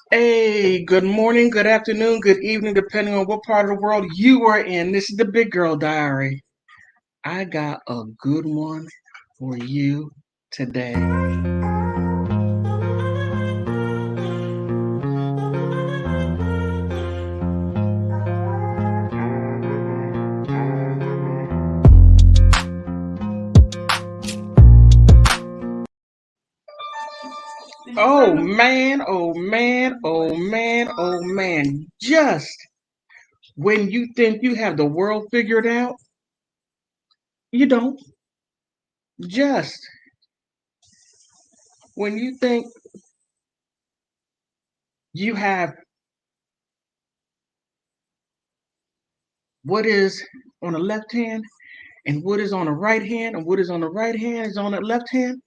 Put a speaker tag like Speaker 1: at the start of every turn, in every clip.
Speaker 1: Hey, good morning, good afternoon, good evening, depending on what part of the world you are in. This is the Big Girl Diary. I got a good one for you today. Oh man, oh man, oh man, oh man. Just when you think you have the world figured out, you don't. Just when you think you have what is on the left hand and what is on the right hand, and what is on the right hand is on the left hand.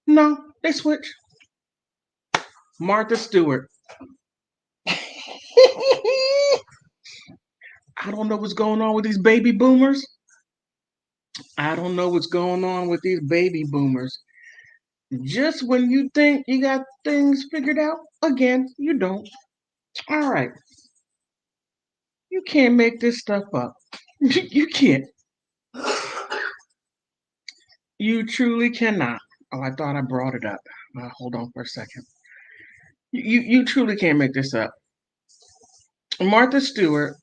Speaker 1: No, they switch. Martha Stewart. I don't know what's going on with these baby boomers. I don't know what's going on with these baby boomers. Just when you think you got things figured out, again, you don't. All right. You can't make this stuff up. You can't. You truly cannot. Oh, I thought I brought it up. Hold on for a second. You truly can't make this up. Martha Stewart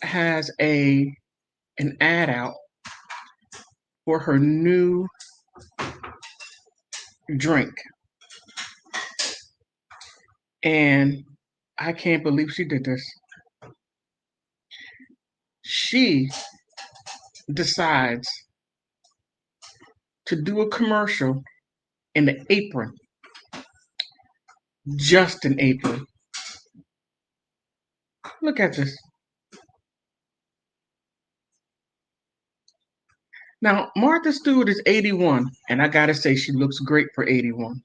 Speaker 1: has an ad out for her new drink. And I can't believe she did this. She decides to do a commercial in the apron, just an apron. Look at this. Now, Martha Stewart is 81, and I gotta say, she looks great for 81.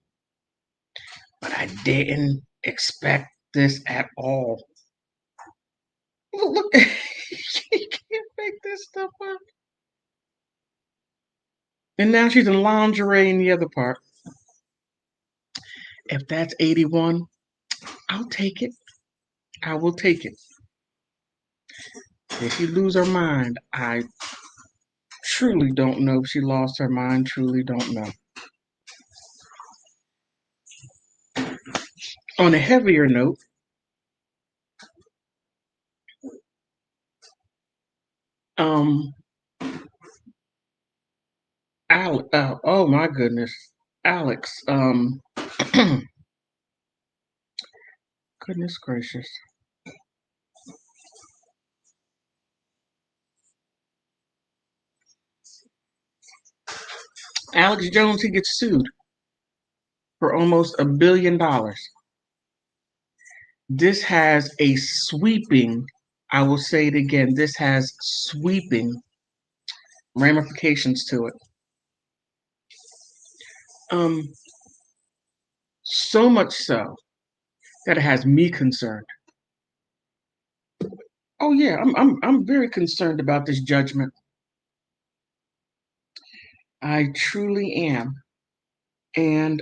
Speaker 1: But I didn't expect this at all. Look, you can't make this stuff up. And now she's in lingerie in the other part. If that's 81, I'll take it. I will take it. If she lose her mind, I truly don't know if she lost her mind. Truly don't know. On a heavier note, um, oh my goodness, Alex, goodness gracious, Alex Jones, he gets sued for almost $1 billion. This has a sweeping, I will say it again, this has sweeping ramifications to it. Um, so much so that it has me concerned. Oh yeah, I'm very concerned about this judgment. I truly am. And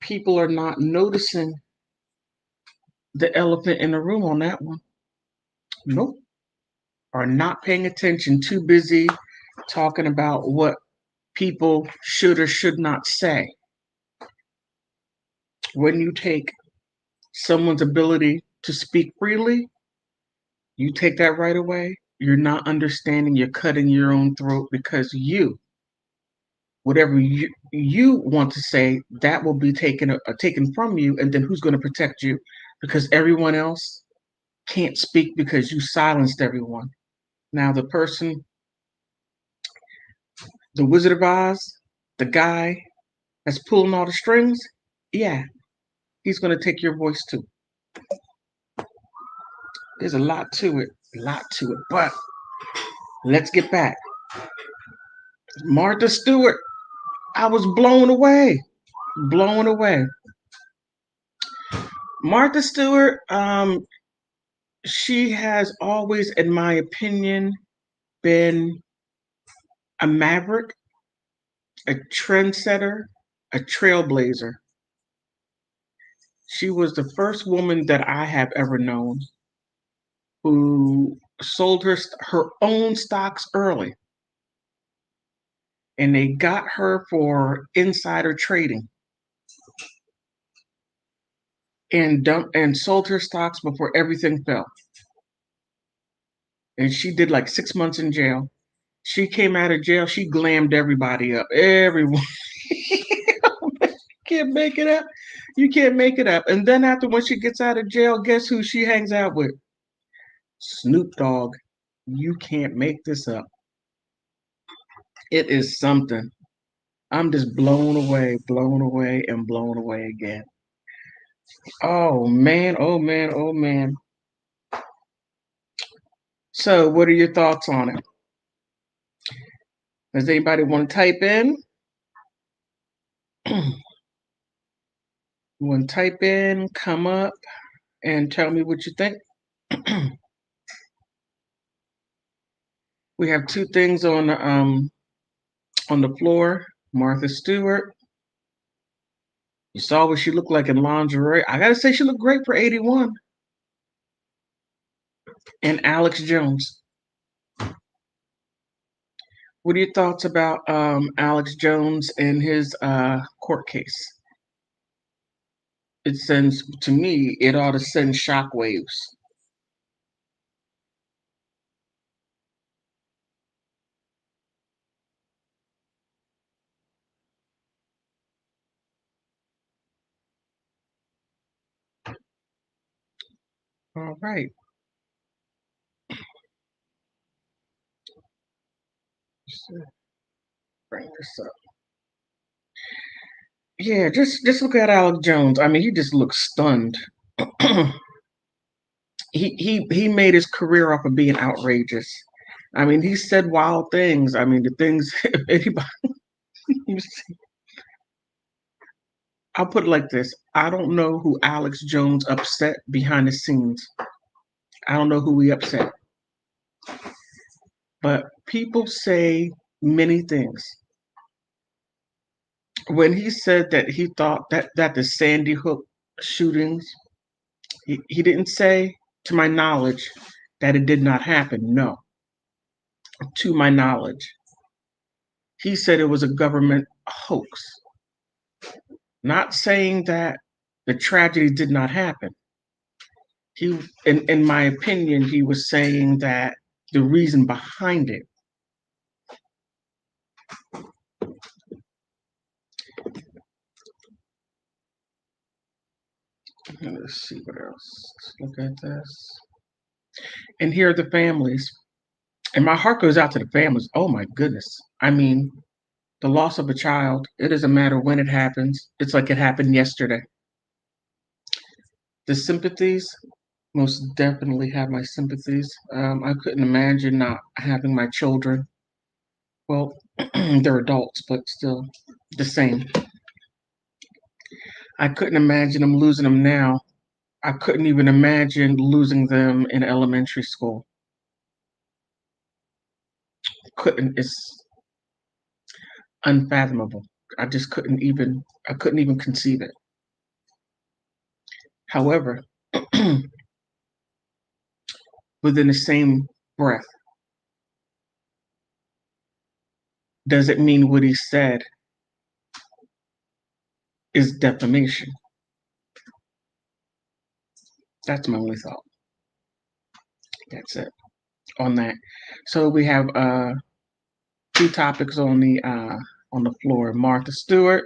Speaker 1: people are not noticing the elephant in the room on that one. Nope. Are not paying attention, too busy talking about what people should or should not say. When you take someone's ability to speak freely, you take that right away, you're not understanding, you're cutting your own throat because whatever you want to say, that will be taken from you, and then who's going to protect you? Because everyone else can't speak because you silenced everyone. Now the Wizard of Oz, the guy that's pulling all the strings, yeah, he's going to take your voice too. There's a lot to it, but let's get back. Martha Stewart, I was blown away, blown away. Martha Stewart, she has always, in my opinion, been a maverick, a trendsetter, a trailblazer. She was the first woman that I have ever known who sold her own stocks early, and they got her for insider trading and dumped and sold her stocks before everything fell. And she did like 6 months in jail. She came out of jail. She glammed everybody up. Everyone. You can't make it up. You can't make it up. And then after when she gets out of jail, guess who she hangs out with? Snoop Dogg. You can't make this up. It is something. I'm just blown away, and blown away again. Oh man, oh man, oh man. So, what are your thoughts on it? Does anybody want to type in? Want to type in, come up, and tell me what you think? We have two things on the floor. Martha Stewart. You saw what she looked like in lingerie. I gotta say, she looked great for 81. And Alex Jones. What are your thoughts about Alex Jones and his court case? It sends, to me, it ought to send shockwaves. All right. Let's bring this up. Yeah, just look at Alex Jones. I mean, he just looks stunned. He made his career off of being outrageous. I mean, he said wild things. I mean, the things anybody. I'll put it like this: I don't know who Alex Jones upset behind the scenes. I don't know who he upset, but people say many things. When he said that he thought that the Sandy Hook shootings, he didn't say, to my knowledge, that it did not happen. No, to my knowledge, he said it was a government hoax. Not saying that the tragedy did not happen. He, in my opinion, he was saying that the reason behind it. Let's see what else. Let's look at this. And here are the families. And my heart goes out to the families. Oh my goodness. I mean, the loss of a child, it doesn't matter when it happens. It's like it happened yesterday. The sympathies, most definitely have my sympathies. I couldn't imagine not having my children. Well, they're adults, but still the same. I couldn't imagine them losing them now. I couldn't even imagine losing them in elementary school. Couldn't, it's unfathomable. I couldn't even conceive it. However, within the same breath, does it mean what he said is defamation? That's my only thought. That's it on that. So we have two topics on the floor. Martha Stewart.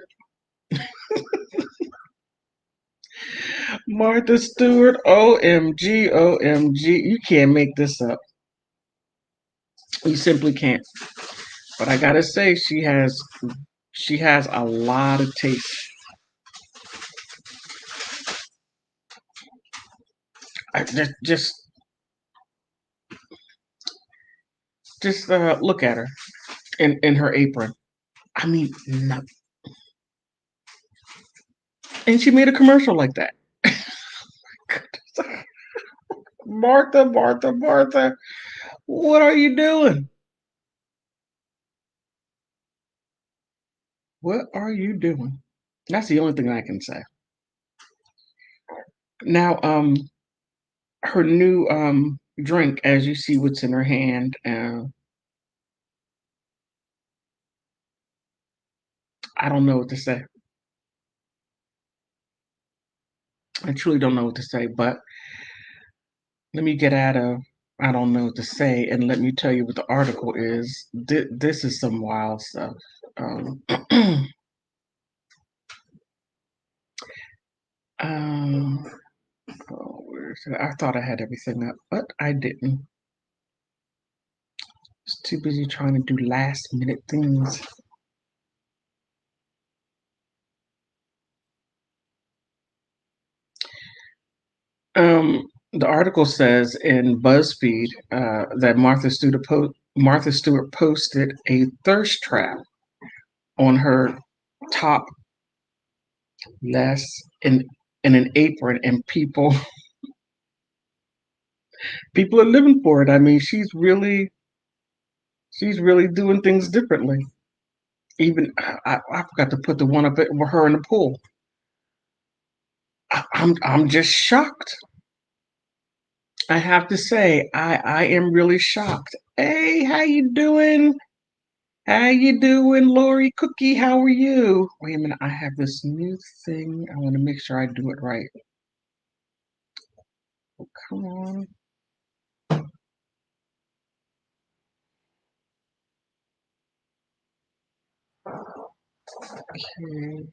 Speaker 1: Martha Stewart, OMG, OMG. You can't make this up. You simply can't. But I gotta say, she has a lot of taste. I just look at her in her apron. I mean, no. And she made a commercial like that. Martha, Martha, Martha, what are you doing? What are you doing? That's the only thing I can say. Now, her new drink, as you see what's in her hand, I don't know what to say. I truly don't know what to say, but let me get out of I don't know what to say, and let me tell you what the article is. This is some wild stuff. Um, um, oh, where is it? I thought I had everything up, but I didn't. Just too busy trying to do last minute things. The article says in BuzzFeed that Martha Stewart posted a thirst trap on her top less in an apron, and people are living for it. I mean, she's really doing things differently. Even I forgot to put the one up with her in the pool. I'm just shocked. I have to say, I am really shocked. Hey, how you doing? How you doing, Lori Cookie? How are you? Wait a minute, I have this new thing. I want to make sure I do it right. Oh, come on. Okay.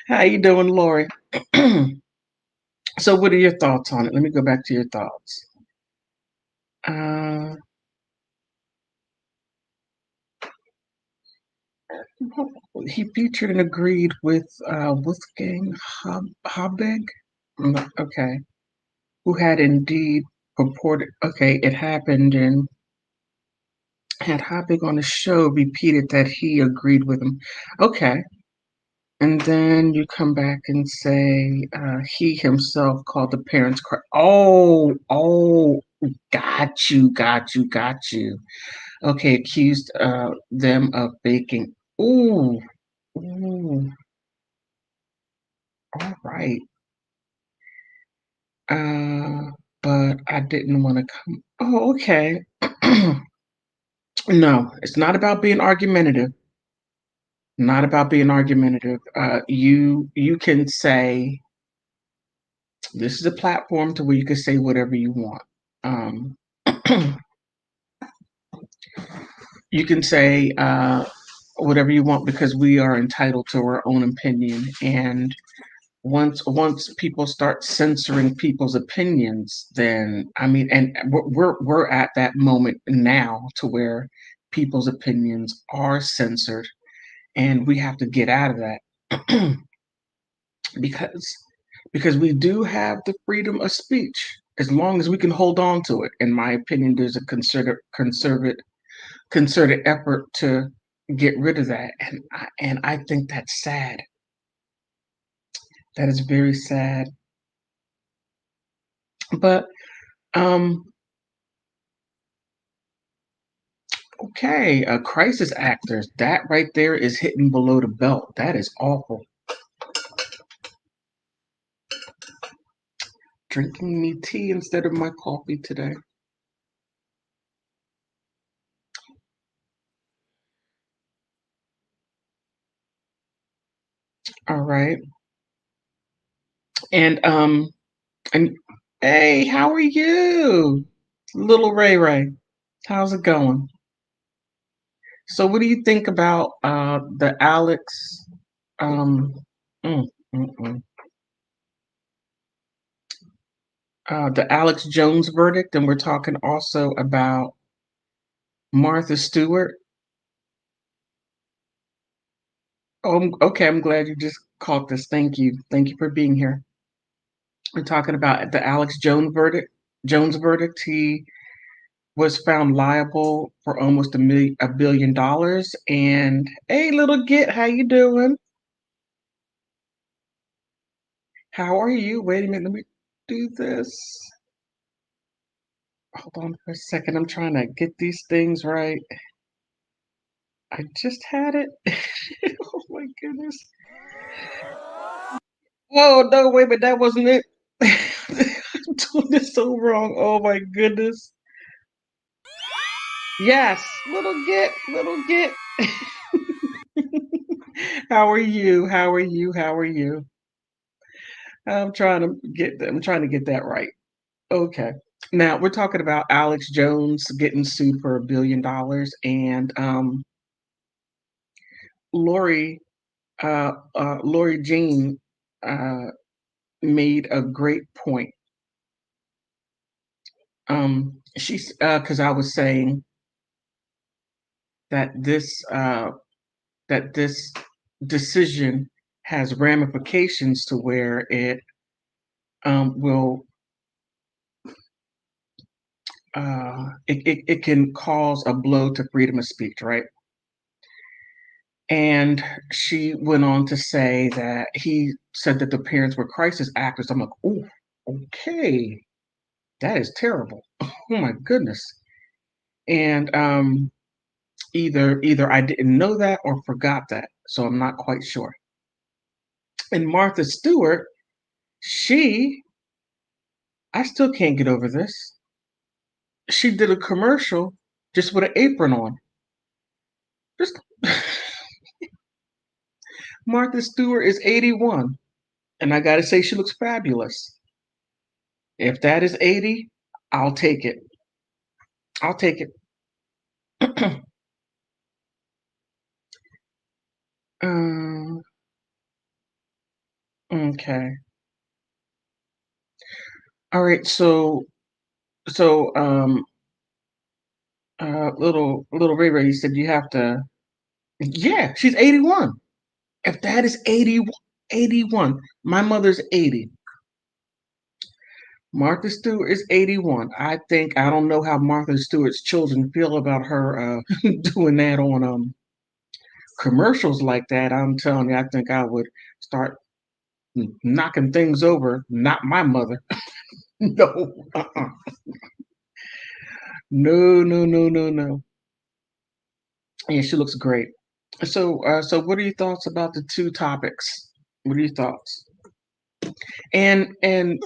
Speaker 1: How you doing, Lori? So, what are your thoughts on it? Let me go back to your thoughts. Uh, he featured and agreed with Wolfgang Habig. Okay, who had indeed purported. Okay, it happened, and had Habig on the show repeated that he agreed with him. Okay, and then you come back and say he himself called the parents. Oh, got you. Okay, accused them of baking. Ooh, ooh, all right. Uh, but I didn't want to come. Oh, okay. No, it's not about being argumentative. Not about being argumentative. You can say this is a platform to where you can say whatever you want. Um, you can say whatever you want because we are entitled to our own opinion. And once people start censoring people's opinions, then I mean, and we're at that moment now to where people's opinions are censored, and we have to get out of that because we do have the freedom of speech as long as we can hold on to it. In my opinion, there's a concerted effort to get rid of that, and I think that's sad. That is very sad. But um, okay, crisis actors. That right there is hitting below the belt. That is awful. Drinking me tea instead of my coffee today. All right, and and hey, how are you, little Ray Ray? How's it going? So, what do you think about the Alex? Um, mm, mm, mm, the Alex Jones verdict, and we're talking also about Martha Stewart. Oh, okay. I'm glad you just caught this. Thank you. Thank you for being here. We're talking about the Alex Jones verdict. Jones verdict. He was found liable for almost $1 billion. And hey, little Git, how you doing? How are you? Wait a minute. Let me do this. Hold on for a second. I'm trying to get these things right. I just had it. Oh my goodness. Oh no, wait, but that wasn't it. I'm doing this so wrong. Oh my goodness. Yes, little get. How are you? How are you? How are you? I'm trying to get that right. Okay. Now we're talking about Alex Jones getting sued for $1 billion, and Lori Lori Jean uh, made a great point. She's because I was saying that this decision has ramifications to where it will it can cause a blow to freedom of speech, right? And she went on to say that he said that the parents were crisis actors. I'm like, oh, okay, that is terrible. Oh my goodness. And either I didn't know that or forgot that, so I'm not quite sure. And Martha Stewart, she, I still can't get over this. She did a commercial just with an apron on. Just Martha Stewart is 81, and I gotta say she looks fabulous. If that is 80, I'll take it. I'll take it. um, okay. All right. Little Ray Ray, you said you have to. Yeah, she's 81. If that is 81, my mother's 80. Martha Stewart is 81. I don't know how Martha Stewart's children feel about her doing that on commercials like that. I'm telling you, I think I would start knocking things over. Not my mother. No. No, no, no, no, no. Yeah, she looks great. So what are your thoughts about the two topics? What are your thoughts? And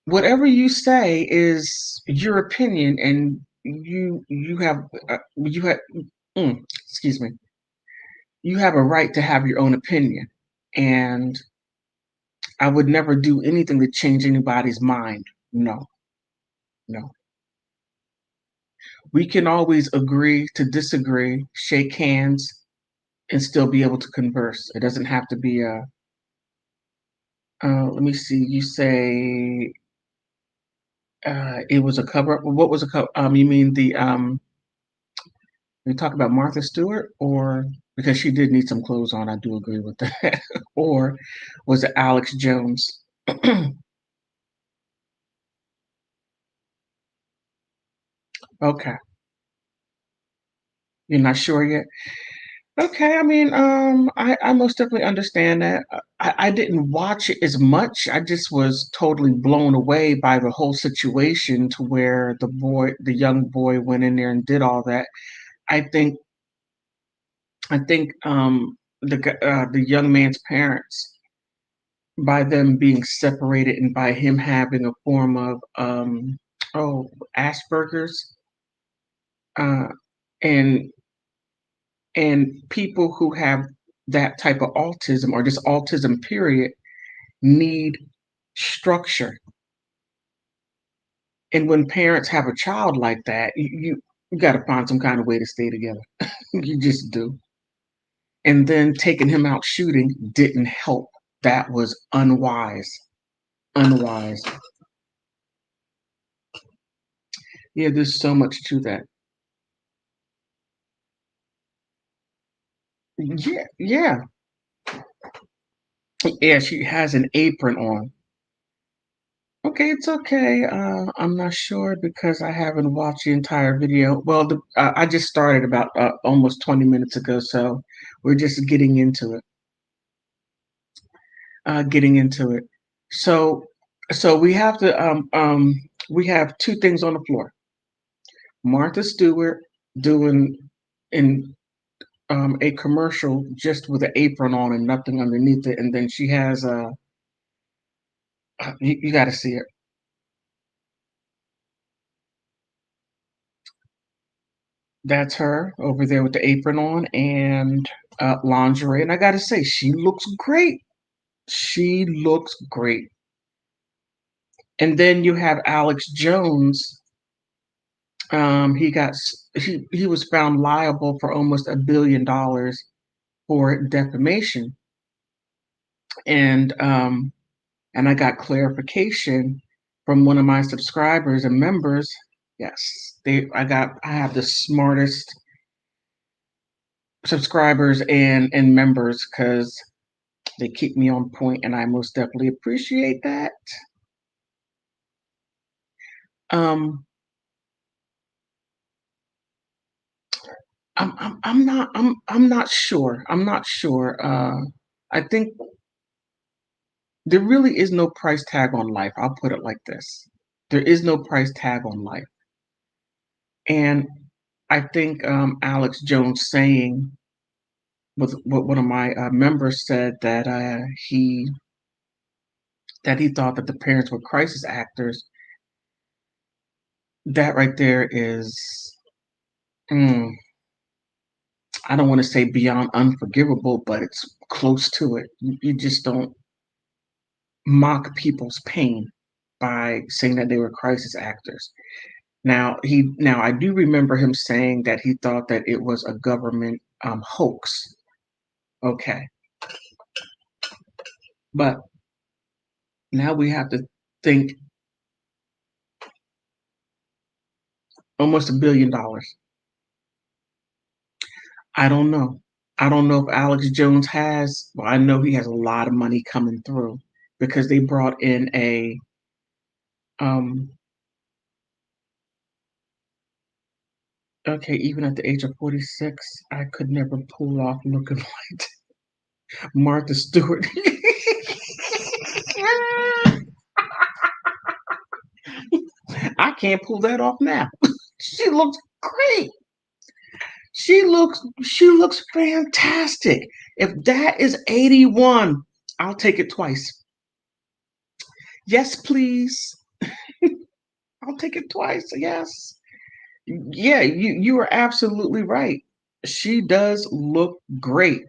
Speaker 1: whatever you say is your opinion, and you have excuse me, you have a right to have your own opinion, and I would never do anything to change anybody's mind. No, no. We can always agree to disagree, shake hands, and still be able to converse. It doesn't have to be a. Let me see. You say it was a cover up. What was a cover? You mean the we talk about Martha Stewart, or because she did need some clothes on. I do agree with that. Or was it Alex Jones? Okay, you're not sure yet. Okay, I mean, I most definitely understand that. I didn't watch it as much. I just was totally blown away by the whole situation to where the young boy went in there and did all that. I think, the young man's parents, by them being separated and by him having a form of, Asperger's, uh, and people who have that type of autism or just autism period need structure. And when parents have a child like that, you got to find some kind of way to stay together. You just do. And then taking him out shooting didn't help. That was unwise. Unwise. Yeah, there's so much to that. Yeah, yeah, yeah. She has an apron on. Okay, it's okay. I'm not sure because I haven't watched the entire video. Well, I just started about almost 20 minutes ago, so we're just getting into it. Getting into it. So, so we have to we have two things on the floor. Martha Stewart doing in a commercial just with an apron on and nothing underneath it, and then she has a you got to see it. That's her over there with the apron on and lingerie, and I got to say she looks great. She looks great. And then you have Alex Jones. He was found liable for almost $1 billion for defamation, and and I got clarification from one of my subscribers and members. Yes, I have the smartest subscribers and members because they keep me on point, and I most definitely appreciate that. Um, I'm not sure. I'm not sure. I think there really is no price tag on life. I'll put it like this: there is no price tag on life, and I think Alex Jones saying with what one of my members said he that he thought that the parents were crisis actors. That right there is, mm, I don't want to say beyond unforgivable, but it's close to it. You just don't mock people's pain by saying that they were crisis actors. Now I do remember him saying that he thought that it was a government hoax. Okay, but now we have to think almost $1 billion. I don't know. I don't know if Alex Jones has. Well, I know he has a lot of money coming through because they brought in a um. Okay, even at the age of 46, I could never pull off looking like Martha Stewart. I can't pull that off now. She looks great. She looks fantastic. If that is 81, I'll take it twice. Yes, please. I'll take it twice. Yes. Yeah, you are absolutely right. She does look great.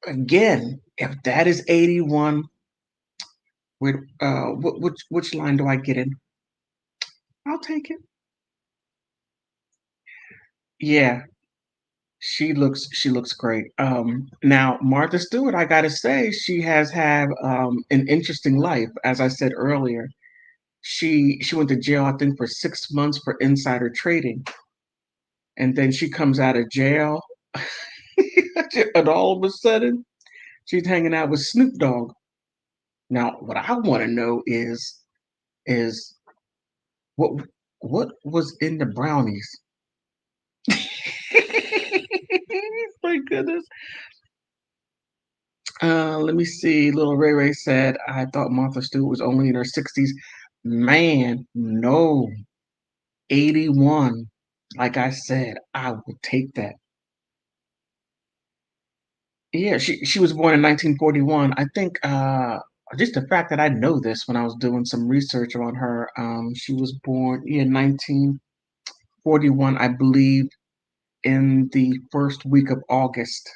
Speaker 1: Again, if that is 81, which line do I get in? I'll take it. Yeah, she looks great. Now Martha Stewart, I gotta say, she has had an interesting life. As I said earlier, she went to jail, I think, for 6 months for insider trading, and then she comes out of jail, and all of a sudden, she's hanging out with Snoop Dogg. Now, what I want to know is what what was in the brownies? My goodness. Let me see. Little Ray Ray said, I thought Martha Stewart was only in her 60s. Man, no. 81. Like I said, I would take that. Yeah, she was born in 1941. I think just the fact that I know this when I was doing some research on her, she was born in 1941, I believe, in the first week of August.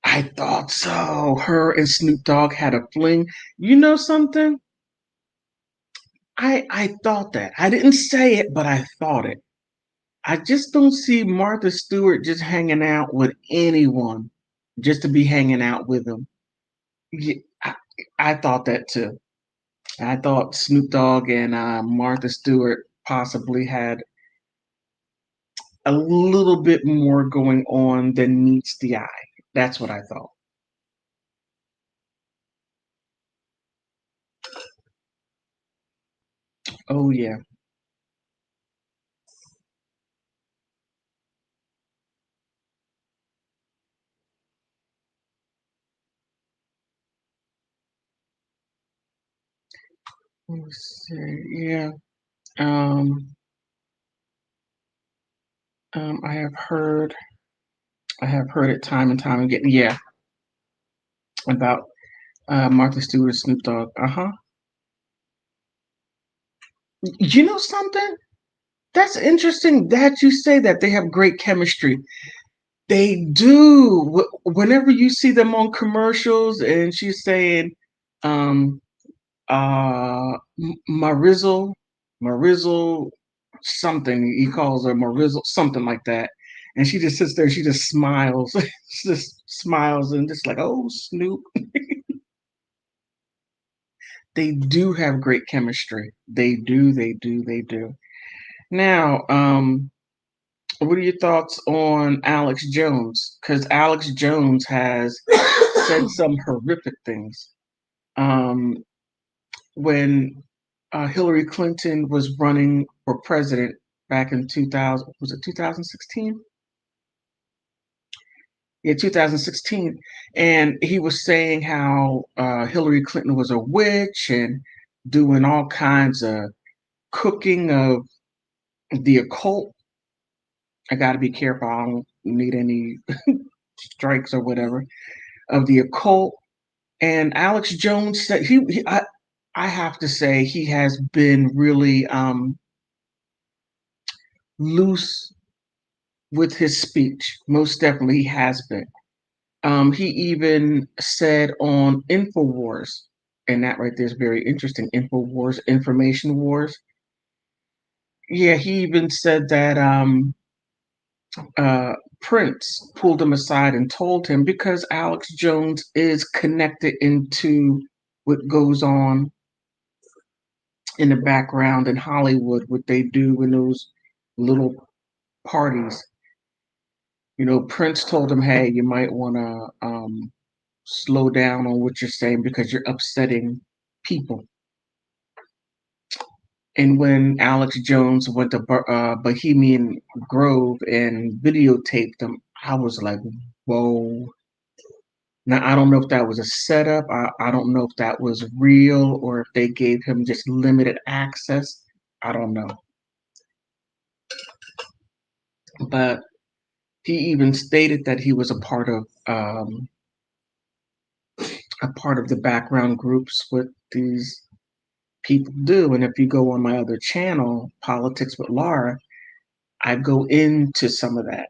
Speaker 1: I thought so. Her and Snoop Dogg had a fling. You know something? I thought that. I didn't say it, but I thought it. I just don't see Martha Stewart just hanging out with anyone just to be hanging out with them. Yeah, I thought that too. I thought Snoop Dogg and Martha Stewart possibly had a little bit more going on than meets the eye. That's what I thought. Oh yeah. Let me see. Yeah. Um, I have heard. I have heard it time and time again. Yeah, about Martha Stewart, Snoop Dogg. Uh huh. You know something? That's interesting that you say that they have great chemistry. They do. Whenever you see them on commercials, and she's saying, um, Marizzle, something. He calls her Marizzle, something like that. And she just sits there. She just smiles, she just smiles, and just like, oh, Snoop. They do have great chemistry. They do. They do. They do. Now, what are your thoughts on Alex Jones? Because Alex Jones has said some horrific things. Um, when Hillary Clinton was running for president back in 2000, was it 2016? Yeah, 2016. And he was saying how Hillary Clinton was a witch and doing all kinds of cooking of the occult. I got to be careful. I don't need any strikes or whatever of the occult. And Alex Jones said I have to say he has been really loose with his speech. Most definitely, he has been. He even said on Infowars, and that right there is very interesting. Infowars, information wars. Yeah, he even said that uh, Prince pulled him aside and told him because Alex Jones is connected into what goes on in the background in Hollywood, what they do in those little parties. You know, Prince told him, "Hey, you might want to slow down on what you're saying because you're upsetting people." And when Alex Jones went to Bohemian Grove and videotaped them, I was like, "Whoa!" Now I don't know if that was a setup. I don't know if that was real or if they gave him just limited access. I don't know, but he even stated that he was a part of the background groups what these people do. And if you go on my other channel, Politics with Laura, I go into some of that.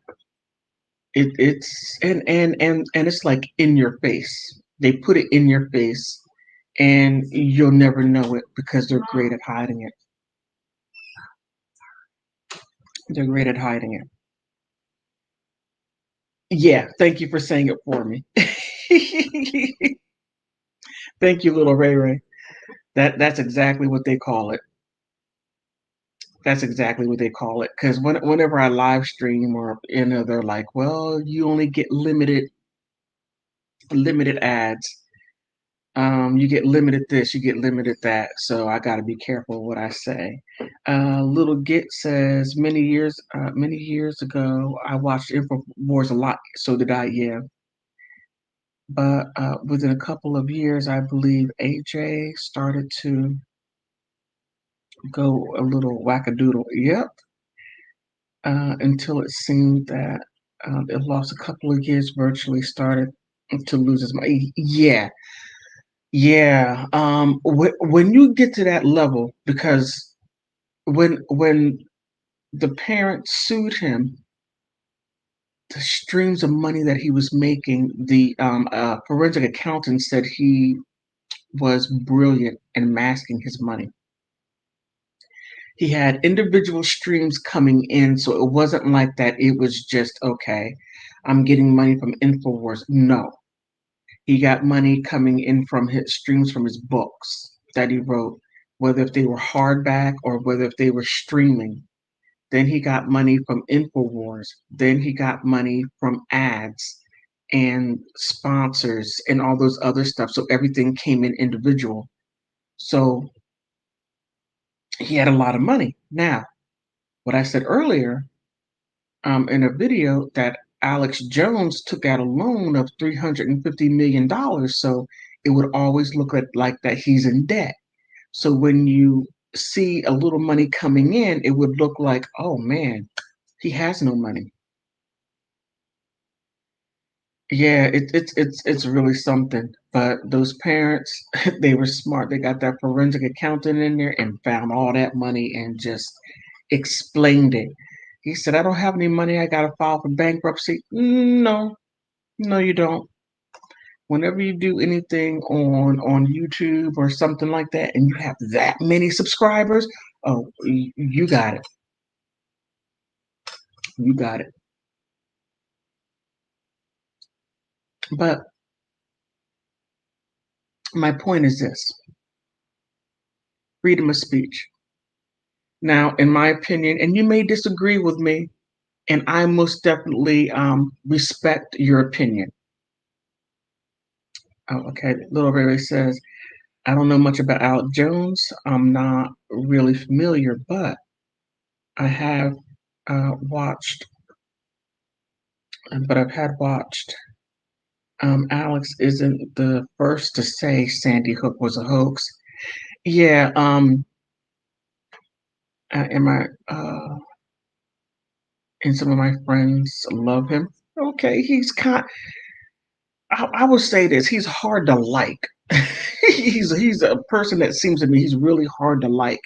Speaker 1: It's and it's like in your face. They put it in your face, and you'll never know it because they're great at hiding it. They're great at hiding it. Yeah, thank you for saying it for me. Thank you, little Ray Ray. That's exactly what they call it. That's exactly what they call it. Because whenever I live stream or they're like, well, you only get limited ads. You get limited this, you get limited that. So I got to be careful what I say. Little Git says many years ago, I watched Infowars a lot. So did I. Yeah. But within a couple of years, I believe AJ started to go a little wackadoodle. Yep. Until it seemed that it lost a couple of years, virtually started to lose its money. Yeah, yeah. When you get to that level, because when the parents sued him, the streams of money that he was making, the forensic accountant said he was brilliant in masking his money. He had individual streams coming in, so it wasn't like that. It was just okay. I'm getting money from Infowars. No, he got money coming in from his streams from his books that he wrote, whether if they were hardback or whether if they were streaming. Then he got money from Infowars. Then he got money from ads and sponsors and all those other stuff. So everything came in individual. So he had a lot of money. Now, what I said earlier in a video that Alex Jones took out a loan of $350 million. So it would always look like that he's in debt. So when you see a little money coming in, it would look like, oh man, he has no money. Yeah, it's really something. But those parents, they were smart. They got that forensic accountant in there and found all that money and just explained it. He said, I don't have any money. I got to file for bankruptcy. No, no, you don't. Whenever you do anything on YouTube or something like that, and you have that many subscribers, oh, you got it. You got it. But my point is this: freedom of speech. Now, in my opinion, and you may disagree with me, and I most definitely respect your opinion. Oh, okay, Little Ray Ray says, I don't know much about Alex Jones. I'm not really familiar, but I have watched, but I've had watched. Alex isn't the first to say Sandy Hook was a hoax. Yeah, and and some of my friends love him. Okay, I will say this: he's hard to like. He's a person that seems to me he's really hard to like.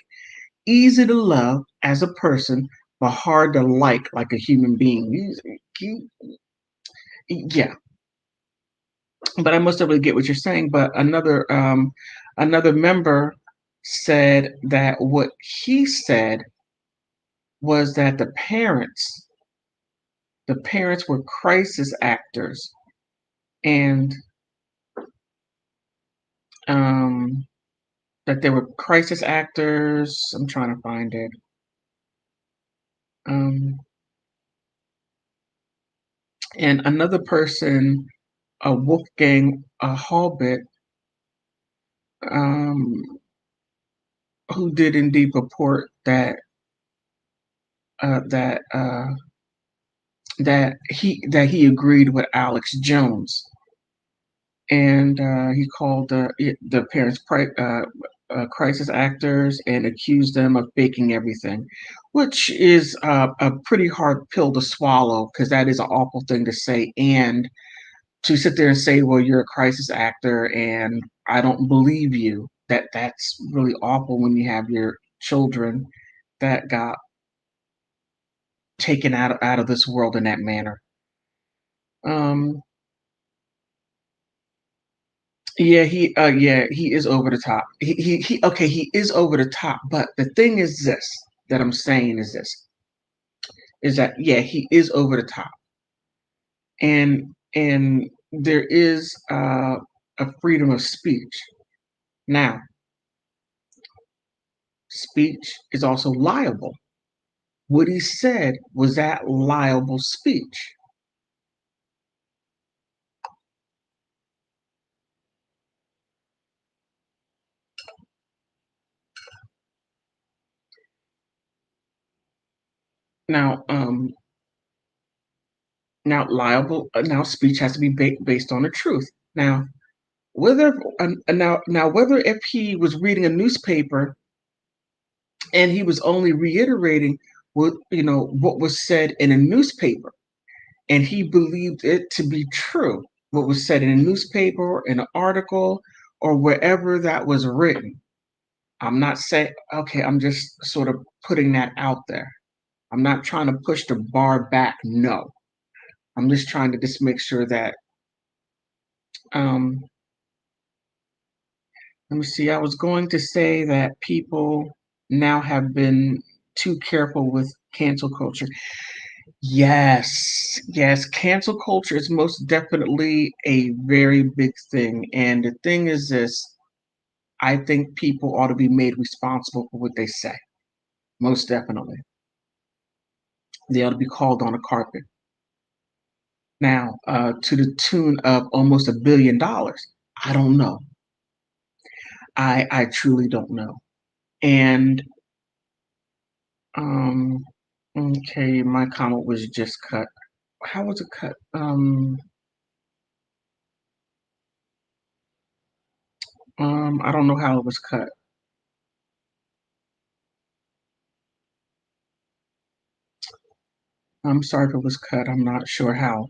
Speaker 1: Easy to love as a person, but hard to like a human being. Yeah, but I most definitely get what you're saying. But another member said that what he said was that the parents were crisis actors, and um, that they were crisis actors. I'm trying to find it. Um, and another person, Wolfgang Hallbit, um, who did indeed report uh, that uh, that he agreed with Alex Jones, and he called the parents crisis actors and accused them of faking everything, which is a pretty hard pill to swallow because that is an awful thing to say, and to sit there and say, well, you're a crisis actor and I don't believe you. That's really awful when you have your children that got taken out of this world in that manner. Um, yeah, he is over the top. He okay, he is over the top, but the thing is this that I'm saying is that yeah, he is over the top. And there is a freedom of speech. Now, speech is also liable. What he said was that liable speech. Now, now speech has to be based on the truth. Now, whether if he was reading a newspaper and he was only reiterating what was said in a newspaper, and he believed it to be true, what was said in a newspaper, in an article, or wherever that was written. I'm not saying okay. I'm just sort of putting that out there. I'm not trying to push the bar back. No, I'm just trying to just make sure that um, let me see. I was going to say that people now have been too careful with cancel culture. Yes, yes, cancel culture is most definitely a very big thing. And the thing is this, I think people ought to be made responsible for what they say. Most definitely. They ought to be called on a carpet. Now, to the tune of almost $1 billion. I don't know. I truly don't know. And um okay, my comment was just cut. How was it cut? I don't know how it was cut. I'm sorry if it was cut. I'm not sure how.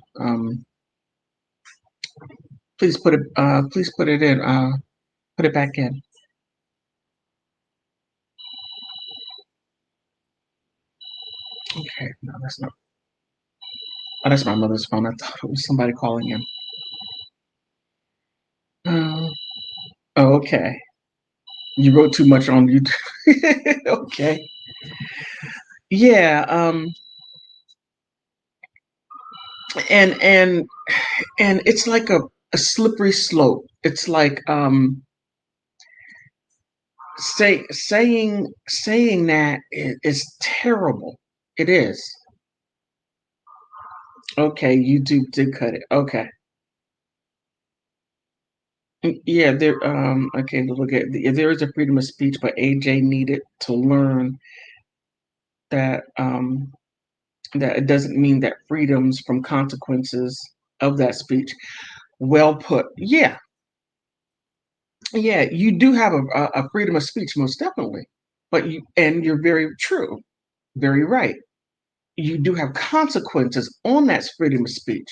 Speaker 1: Please put it. Please put it in. Put it back in. Okay. No, that's not. Oh, that's my mother's phone. I thought it was somebody calling in. Uh, oh, okay. You wrote too much on YouTube. Okay. Yeah. And and it's like a slippery slope. It's like saying that is terrible. It is. Okay, YouTube did cut it. Okay. Yeah, there okay, look at there is a freedom of speech, but AJ needed to learn that that it doesn't mean that freedoms from consequences of that speech. Well put. Yeah. Yeah, you do have a freedom of speech, most definitely. But you're very true, very right. You do have consequences on that freedom of speech.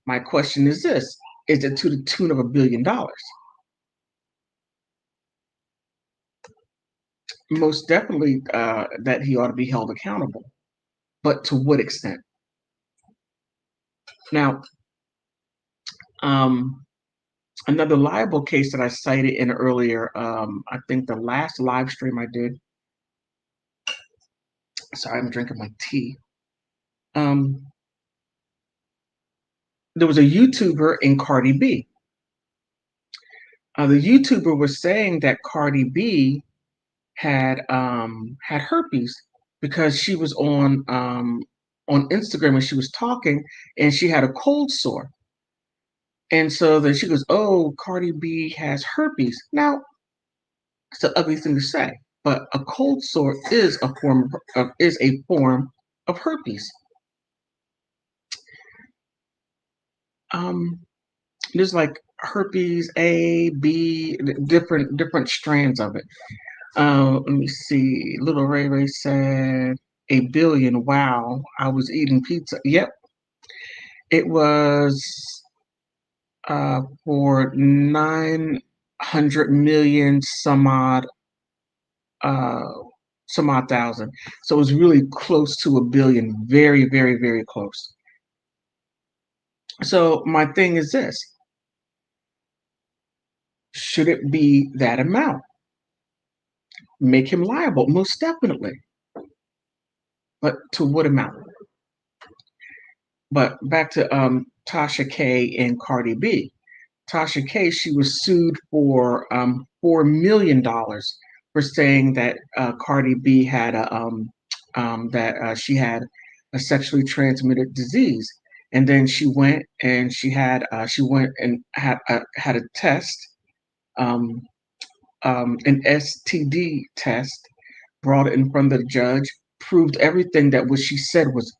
Speaker 1: My question is this: is it to the tune of $1 billion? Most definitely that he ought to be held accountable. But to what extent? Now, um, another liable case that I cited in earlier, I think the last live stream I did. Sorry, I'm drinking my tea. Um, there was a YouTuber in Cardi B. The YouTuber was saying that Cardi B had herpes because she was on Instagram and she was talking and she had a cold sore. And so then she goes, "Oh, Cardi B has herpes." Now, it's an ugly thing to say, but a cold sore is a form of herpes. Um, there's like herpes A, B, different strands of it. Let me see. Little Ray Ray said 1 billion. Wow, I was eating pizza. Yep, it was for 900 million uh, some odd thousand. So it was really close to 1 billion. Very, very, very close. So my thing is this: should it be that amount? Make him liable, most definitely. But to what amount? But back to Tasha K and Cardi B. Tasha K, she was sued for $4 million for saying that Cardi B had she had a sexually transmitted disease, and then she went and had a test, um, an STD test, brought it in front of the judge, proved everything that what she said was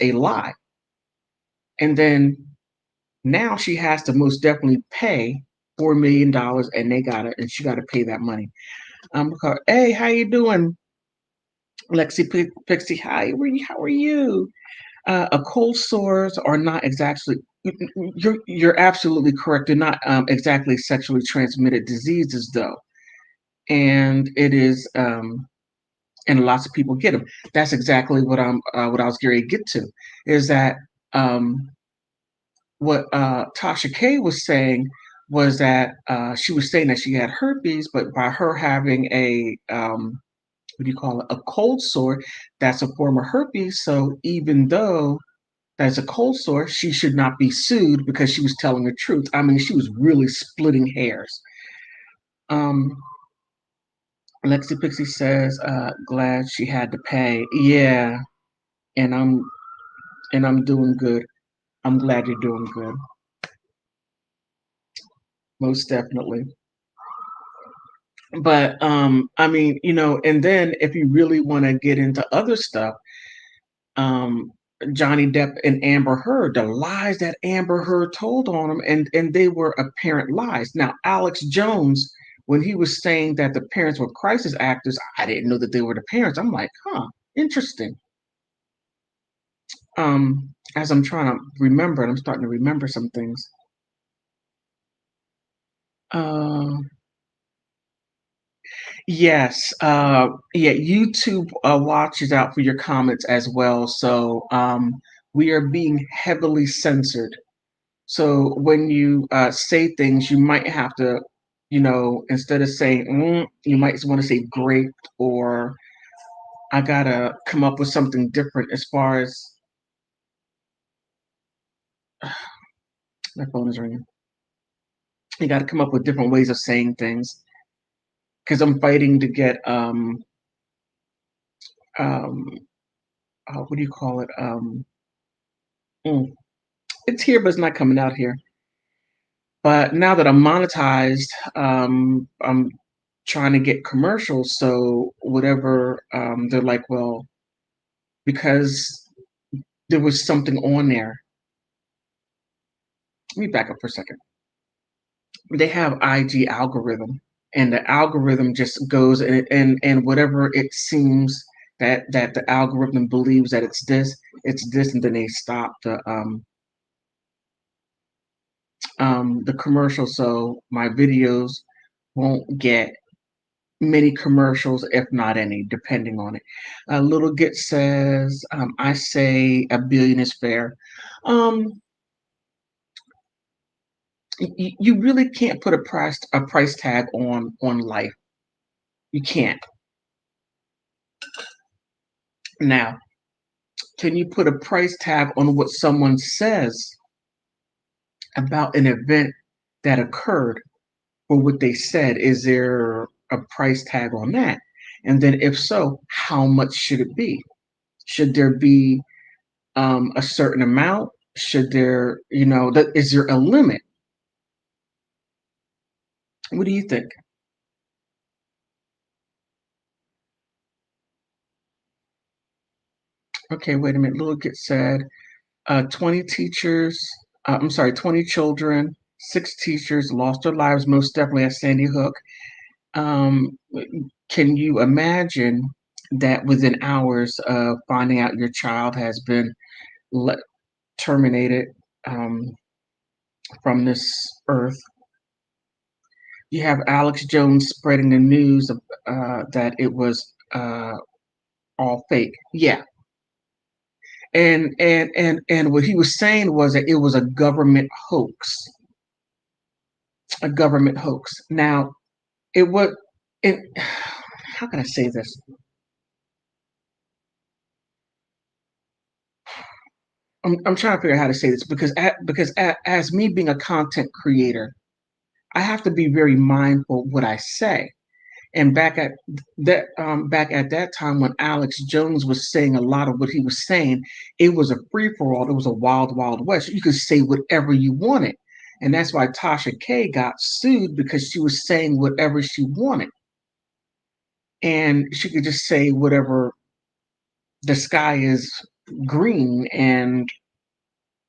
Speaker 1: a lie, and then now she has to most definitely pay $4 million, and she got to pay that money. Hey, how you doing, Pixie? Hi, how are you? A cold sores are not exactly. You're absolutely correct. They're not exactly sexually transmitted diseases, though, and it is. And lots of people get them. That's exactly what I was going to get to. Is that um, what Tasha K was saying was that she was saying that she had herpes, but by her having a what do you call it, a cold sore, that's a form of herpes. So even though that's a cold sore, she should not be sued because she was telling the truth. I mean, she was really splitting hairs. Um, Lexi Pixie says, "Glad she had to pay." Yeah, and I'm doing good. I'm glad you're doing good. Most definitely. But I mean, and then if you really want to get into other stuff, um, Johnny Depp and Amber Heard, the lies that Amber Heard told on him, and they were apparent lies. Now, Alex Jones, when he was saying that the parents were crisis actors, I didn't know that they were the parents. I'm like, huh, interesting. As I'm trying to remember, and I'm starting to remember some things. Uh, yes, yeah, YouTube watches out for your comments as well. So we are being heavily censored. So when you say things, you might have to, instead of saying you might want to say great, or I gotta come up with something different as far as my phone is ringing. You got to come up with different ways of saying things because I'm fighting to get um what do you call it? Mm, it's here, but it's not coming out here. But now that I'm monetized, I'm trying to get commercials. So whatever, they're like, well, because there was something on there. Let me back up for a second. They have IG algorithm, and the algorithm just goes and whatever it seems that the algorithm believes that it's this, and then they stop the commercial, so my videos won't get many commercials, if not any, depending on it. Little Git says, I say a billion is fair. Um, you really can't put a price tag on life. You can't. Now, can you put a price tag on what someone says about an event that occurred or what they said? Is there a price tag on that? And then, if so, how much should it be? Should there be a certain amount? Should there, is there a limit? What do you think? Okay, wait a minute. Little Kid said 20 teachers, I'm sorry, 20 children, six teachers lost their lives, most definitely at Sandy Hook. Um, can you imagine that within hours of finding out your child has been le- terminated um, from this earth? You have Alex Jones spreading the news of, that it was all fake. Yeah, and what he was saying was that it was a government hoax, a government hoax. Now, it was. It, how can I say this? I'm trying to figure out how to say this as me being a content creator, I have to be very mindful what I say. And back at that time when Alex Jones was saying a lot of what he was saying, it was a free for all. It was a wild, wild west. You could say whatever you wanted, and that's why Tasha K got sued because she was saying whatever she wanted, and she could just say whatever. The sky is green, and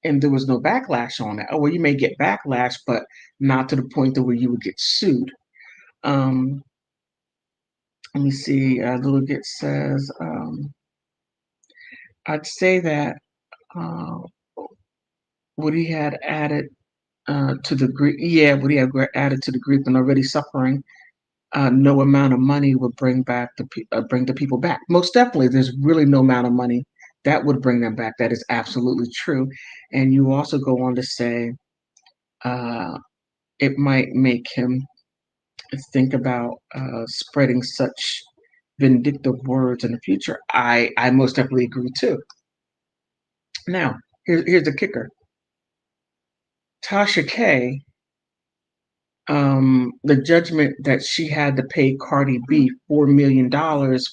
Speaker 1: there was no backlash on that. Oh well, you may get backlash, but not to the point that where you would get sued. Um, Let me see. Little Git says, I'd say that uh, what he had added to the grief, yeah, what he had added to the grief and already suffering, no amount of money would bring the people back. Most definitely, there's really no amount of money that would bring them back. That is absolutely true. And you also go on to say uh, it might make him think about spreading such vindictive words in the future. I most definitely agree too. Now, here's the kicker. Tasha K, the judgment that she had to pay Cardi B $4 million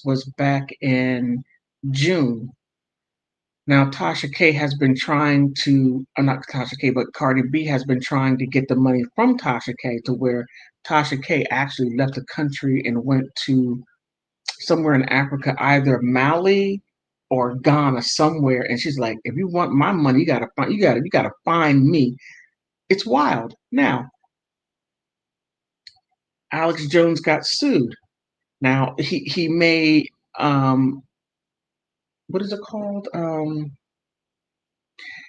Speaker 1: was back in June. Now, Tasha K has been trying to, not Tasha K, but Cardi B has been trying to get the money from Tasha K to where Tasha K actually left the country and went to somewhere in Africa, either Mali or Ghana, somewhere. And she's like, if you want my money, you gotta find me. It's wild. Now, Alex Jones got sued. Now he made what is it called?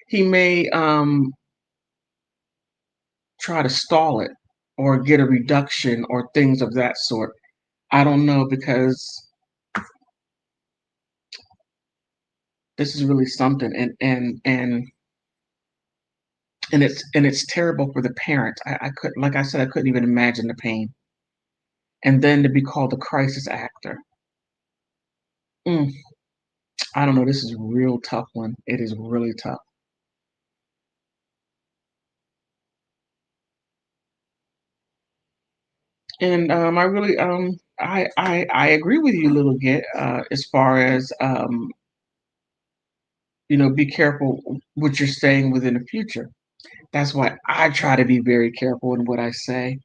Speaker 1: he may try to stall it or get a reduction or things of that sort. I don't know, because this is really something, and it's terrible for the parents. I could, like I said, I couldn't even imagine the pain. And then to be called a crisis actor. Mm, I don't know. This is a real tough one. It is really tough. And I really I agree with you a little bit, as far as be careful what you're saying within the future. That's why I try to be very careful in what I say.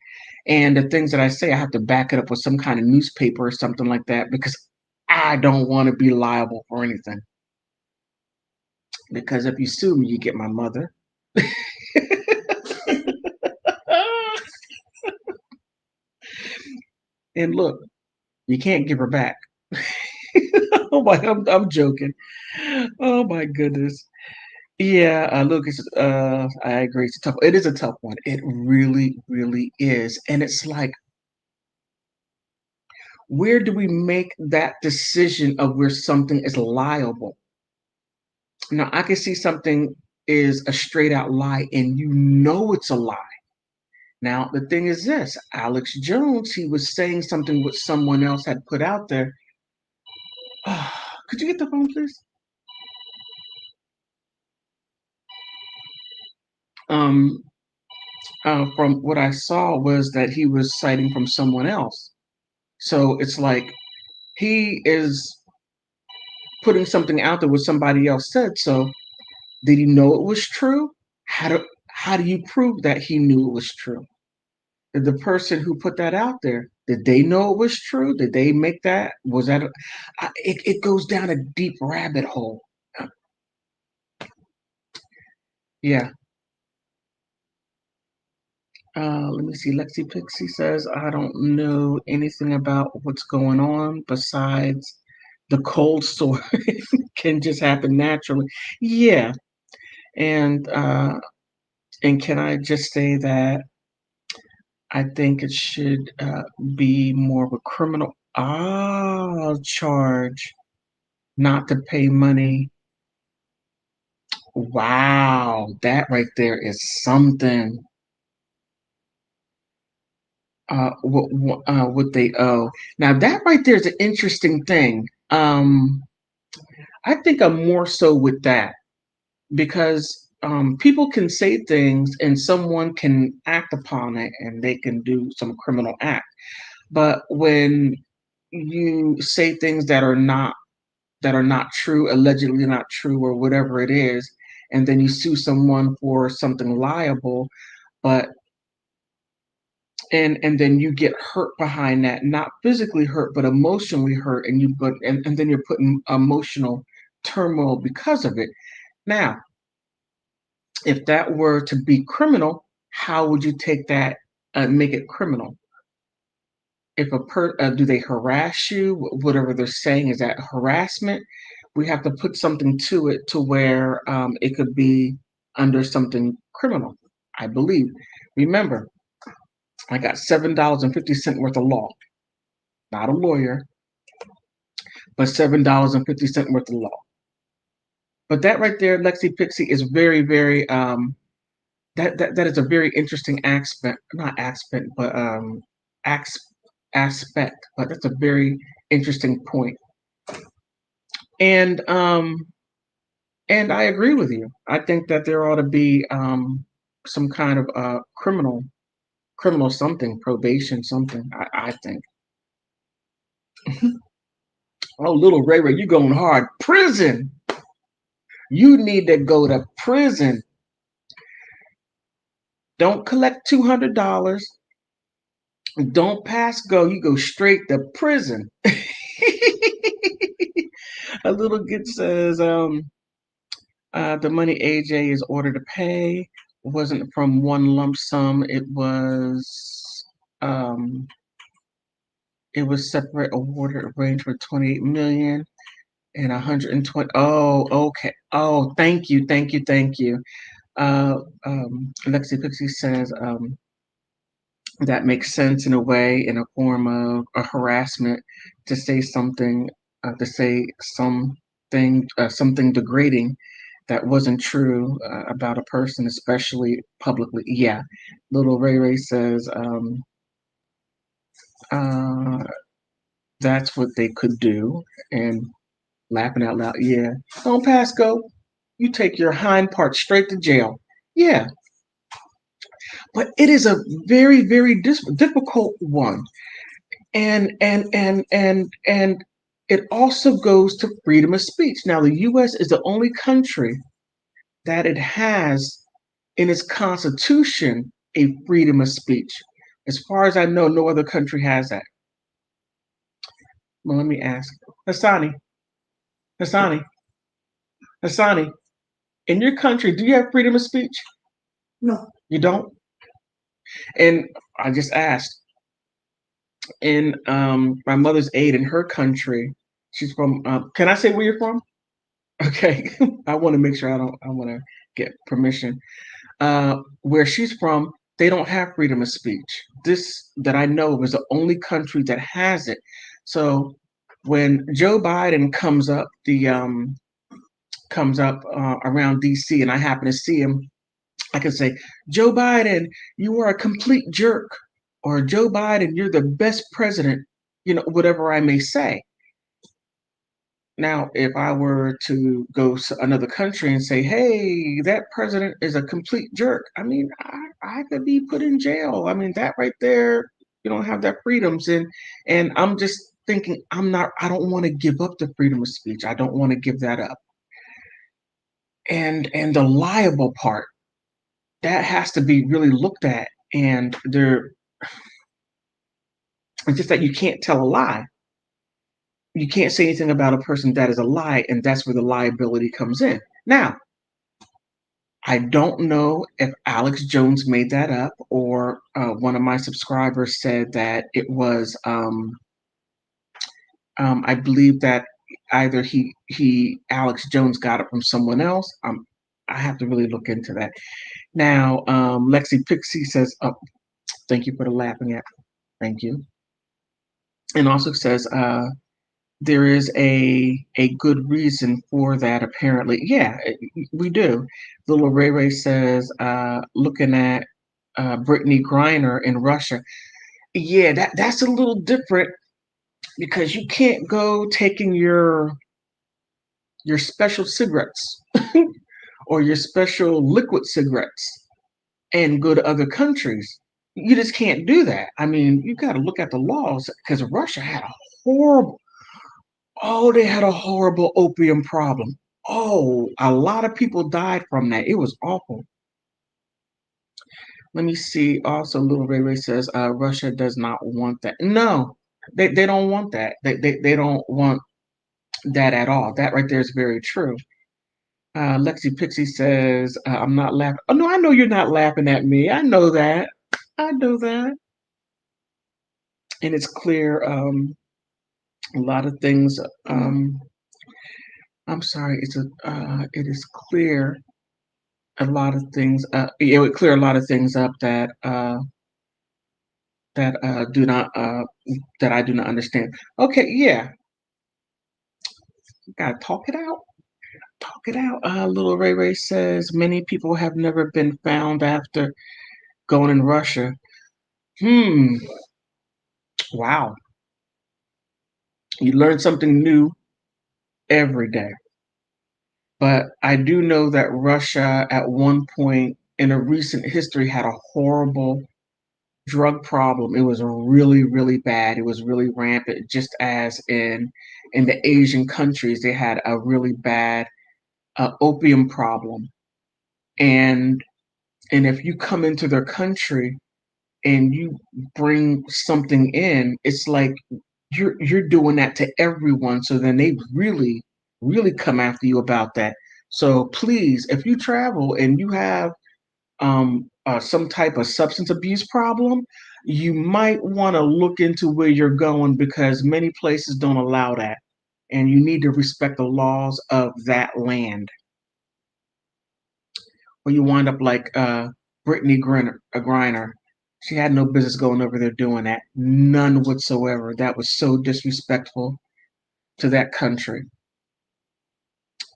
Speaker 1: And the things that I say, I have to back it up with some kind of newspaper or something like that, because I don't want to be liable for anything. Because if you sue me, you get my mother. And look, you can't give her back. Oh my, I'm joking. Oh my goodness. Yeah, Lucas, I agree. It's tough. It is a tough one. It really, really is. And it's like, where do we make that decision of where something is liable? Now, I can see something is a straight out lie and you know it's a lie. Now, the thing is this: Alex Jones, he was saying something what someone else had put out there. Could you get the phone, please? Um, from what I saw was that he was citing from someone else. So it's like he is putting something out there what somebody else said. So did he know it was true? How do you prove that he knew it was true? Did the person who put that out there, did they know it was true? Did they make that? Was that? It goes down a deep rabbit hole. Yeah. Let me see. Lexi Pixie says, I don't know anything about what's going on besides the cold sore can just happen naturally. Yeah. And can I just say that I think it should be more of a criminal charge not to pay money. Wow, that right there is something. What they owe. Now that right there is an interesting thing. I think I'm more so with that, because people can say things and someone can act upon it and they can do some criminal act. But when you say things that are not true, allegedly not true, or whatever it is, and then you sue someone for something liable, but and then you get hurt behind that, not physically hurt, but emotionally hurt, and then you're putting emotional turmoil because of it. Now, if that were to be criminal, how would you take that and make it criminal? If do they harass you? Whatever they're saying, is that harassment? We have to put something to it to where it could be under something criminal, I believe. Remember, I got $7.50 worth of law. Not a lawyer, but $7.50 worth of law. But that right there, Lexi Pixie, is very, very that is a very interesting aspect, not aspect, but ax, aspect. But that's a very interesting point. And I agree with you. I think that there ought to be some kind of criminal something, probation something. I think. Oh, little Ray Ray, you going hard. Prison. You need to go to prison. Don't collect $200. Don't pass go. You go straight to prison. A little kid says, the money AJ is ordered to pay wasn't from one lump sum. It was separate awarded arranged for 28 million. and 120. Oh, okay. Oh, thank you, thank you, thank you. Uh, Lexi Pixie says that makes sense in a way, in a form of a harassment, to say something, something degrading that wasn't true about a person, especially publicly. Yeah, little Ray Ray says uh, that's what they could do, and laughing out loud. Yeah, don't pass go. You take your hind part straight to jail. Yeah, but it is a very, very difficult one, and it also goes to freedom of speech. Now, the U.S. is the only country that it has in its constitution a freedom of speech. As far as I know, no other country has that. Well, let me ask Hassani, Hassani, Hassani. In your country, do you have freedom of speech? No. You don't? And I just asked. In my mother's aide in her country, she's from. Can I say where you're from? Okay, I want to make sure I don't. I want to get permission. Where she's from, they don't have freedom of speech. This that I know of is the only country that has it. So when Joe Biden comes up around D.C. and I happen to see him, I can say, Joe Biden, you are a complete jerk, or Joe Biden, you're the best president. Whatever I may say. Now, if I were to go to another country and say, "Hey, that president is a complete jerk," I mean, I could be put in jail. I mean, that right there, you don't have that freedoms, and I'm just thinking, I don't want to give up the freedom of speech. I don't want to give that up. And the liable part that has to be really looked at, and it's just that you can't tell a lie. You can't say anything about a person that is a lie, and that's where the liability comes in. Now, I don't know if Alex Jones made that up, or one of my subscribers said that it was. I believe that either Alex Jones got it from someone else. I have to really look into that. Now, Lexi Pixie says, "Oh, thank you for the laughing at. Thank you," and also says, there is a good reason for that, apparently. Yeah, we do. Little Ray Ray says, looking at Brittany Griner in Russia. Yeah, that's a little different, because you can't go taking your special cigarettes or your special liquid cigarettes and go to other countries. You just can't do that. I mean, you got to look at the laws, because Russia had a horrible Oh, they had a horrible opium problem. Oh, a lot of people died from that. It was awful. Let me see. Also, Little Ray Ray says Russia does not want that. No, they don't want that. They don't want that at all. That right there is very true. Lexi Pixie says, I'm not laughing. Oh, no, I know you're not laughing at me. I know that. I know that. And it's clear, a lot of things. I'm sorry. It is clear a lot of things. It would clear a lot of things up that do not that I do not understand. Okay, yeah, gotta talk it out. Talk it out. Little Ray Ray says many people have never been found after going in Russia. Hmm. Wow. You learn something new every day. But I do know that Russia, at one point in a recent history, had a horrible drug problem. It was really, really bad. It was really rampant, just as in the Asian countries, they had a really bad opium problem. And and if you come into their country and you bring something in, it's like you're doing that to everyone. So then they really, really come after you about that. So please, if you travel and you have some type of substance abuse problem, you might want to look into where you're going, because many places don't allow that. and you need to respect the laws of that land. Or you wind up like Brittany Griner. She had no business going over there doing that. None whatsoever. That was so disrespectful to that country.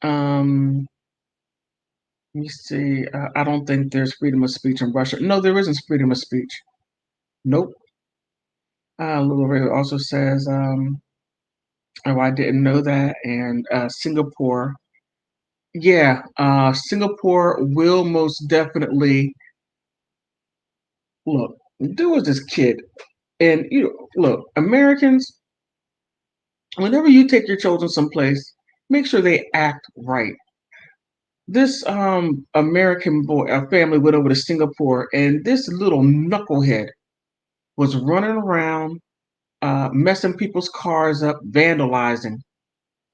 Speaker 1: Um, Let me see. I don't think there's freedom of speech in Russia. No, there isn't freedom of speech. Nope. Little Ray also says, oh, I didn't know that. And Singapore, yeah, Singapore will most definitely look. There was this kid, and look, Americans. Whenever you take your children someplace, make sure they act right. This American boy, a family went over to Singapore, and this little knucklehead was running around, messing people's cars up, vandalizing,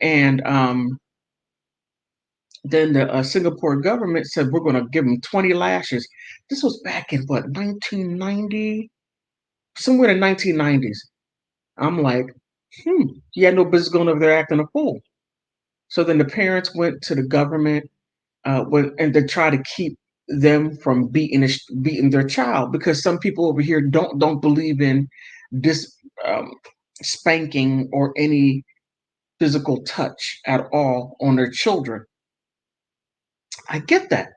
Speaker 1: and then the Singapore government said we're going to give him 20 lashes. This was back in what 1990, somewhere in the 1990s. I'm like, he had no business going over there acting a fool. So then the parents went to the government, and they try to keep them from beating their child, because some people over here don't believe in this spanking or any physical touch at all on their children. I get that.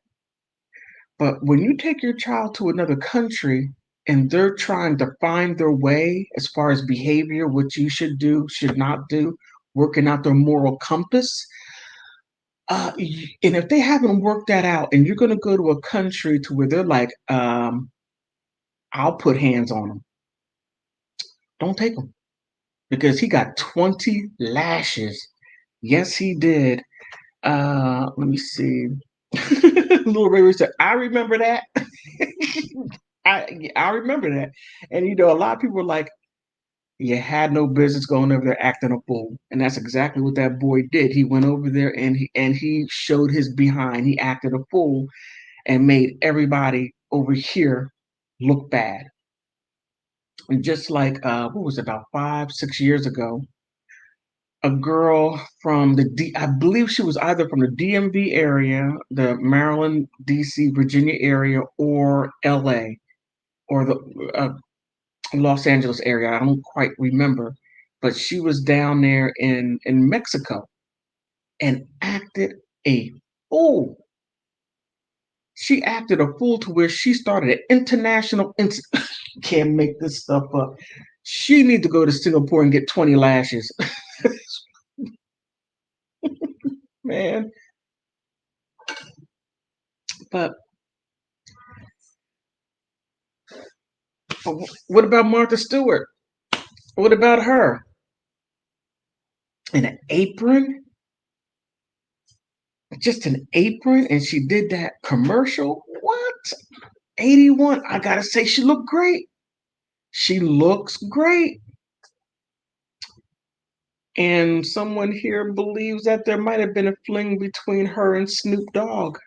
Speaker 1: But when you take your child to another country and they're trying to find their way as far as behavior, what you should do, should not do, working out their moral compass, and if they haven't worked that out, and you're going to go to a country to where they're like, I'll put hands on them, don't take them, because he got 20 lashes. Yes, he did. Let me see. Little Ray said, I remember that. I remember that. And a lot of people were like, you had no business going over there acting a fool. And that's exactly what that boy did. He went over there and he showed his behind. He acted a fool and made everybody over here look bad. And just like what was it, about 5, 6 years ago, a girl from I believe she was either from the DMV area, the Maryland, DC, Virginia area, or LA, or the Los Angeles area. I don't quite remember, but she was down there in Mexico and acted a fool. She acted a fool to where she started an international incident. Can't make this stuff up. She need to go to Singapore and get 20 lashes. Man. But what about Martha Stewart? What about her? In an apron? Just an apron? And she did that commercial? What? 81. I gotta say, she looked great. She looks great. And someone here believes that there might have been a fling between her and Snoop Dogg.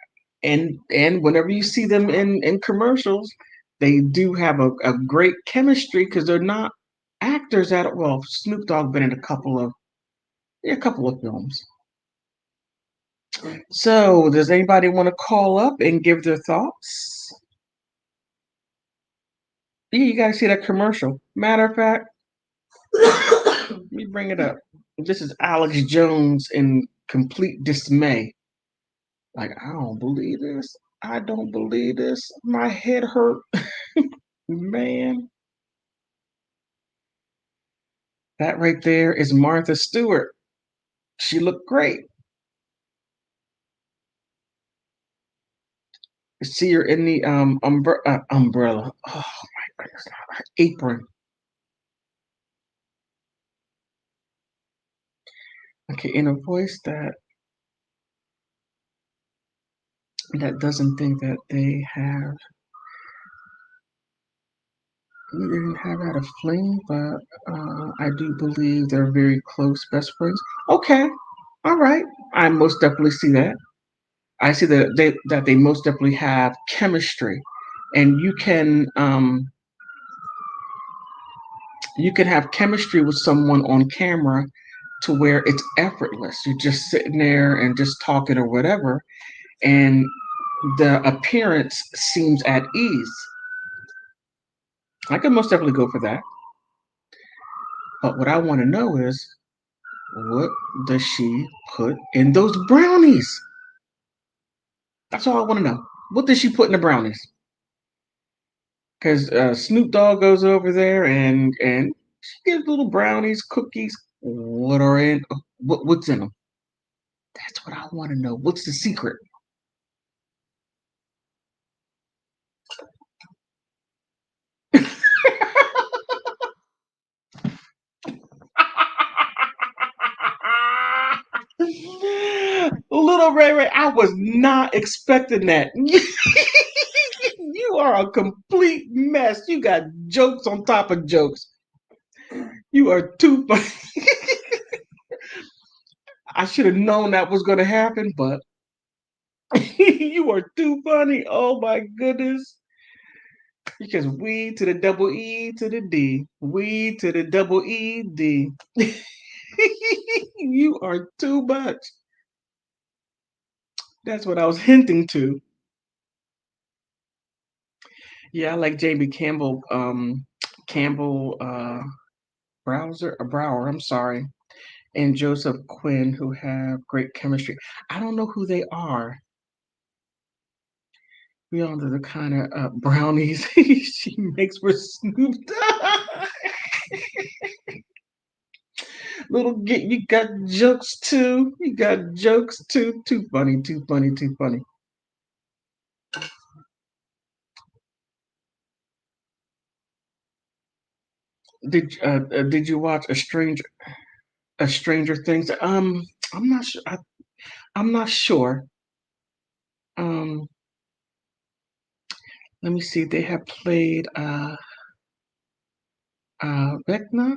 Speaker 1: And whenever you see them in commercials, they do have a great chemistry, because they're not actors at all. Well, Snoop Dogg been in a couple of films. So, does anybody want to call up and give their thoughts? Yeah, you gotta see that commercial. Matter of fact, let me bring it up. This is Alex Jones in complete dismay. Like, I don't believe this. I don't believe this. My head hurt. Man, that right there is Martha Stewart. She looked great. You see her in the umbrella. Oh my goodness, apron. Okay, in a voice that doesn't think that we didn't have had a fling, but I do believe they're very close best friends. Okay, all right. I most definitely see that. I see that they most definitely have chemistry, and you can have chemistry with someone on camera, to where it's effortless. You're just sitting there and just talking or whatever, and the appearance seems at ease. I can most definitely go for that. But what I want to know is, what does she put in those brownies? That's all I want to know. What does she put in the brownies? Because Snoop Dogg goes over there and she gives little brownies, cookies. What are in? What's in them? That's what I want to know. What's the secret? Little Ray Ray, I was not expecting that. You are a complete mess. You got jokes on top of jokes. You are too funny. I should have known that was going to happen, but you are too funny. Oh my goodness. Because we to the double E to the D. We to the double E D. You are too much. That's what I was hinting to. Yeah, I like Jamie Campbell, Campbell Brower, I'm sorry, and Joseph Quinn, who have great chemistry. I don't know who they are. We all know the kind of brownies she makes for Snoop Dogg. Little get you got jokes too. You got jokes too. Too funny. Too funny. Too funny. Did you watch a Stranger Things? I'm not sure. I'm not sure. Um, Let me see. They have played Vecna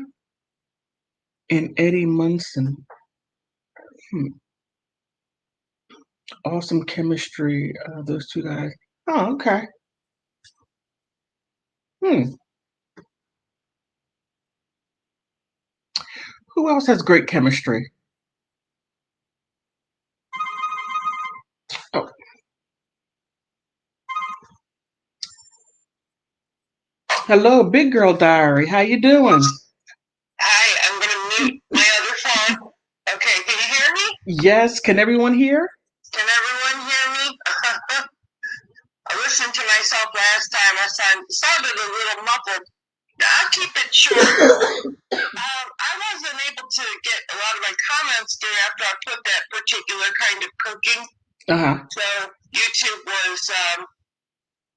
Speaker 1: and Eddie Munson. Hmm. Awesome chemistry. Those two guys. Oh, okay. Hmm. Who else has great chemistry? Oh, hello, Big Girl Diary. How you doing?
Speaker 2: Hi, I'm going to mute my other phone. Okay, can you hear me?
Speaker 1: Yes. Can everyone hear?
Speaker 2: Can everyone hear me? I listened to myself last time. I sounded a little muffled. I'll keep it short. I wasn't able to get a lot of my comments through after I put that particular kind of cooking.
Speaker 1: Uh-huh.
Speaker 2: So YouTube was,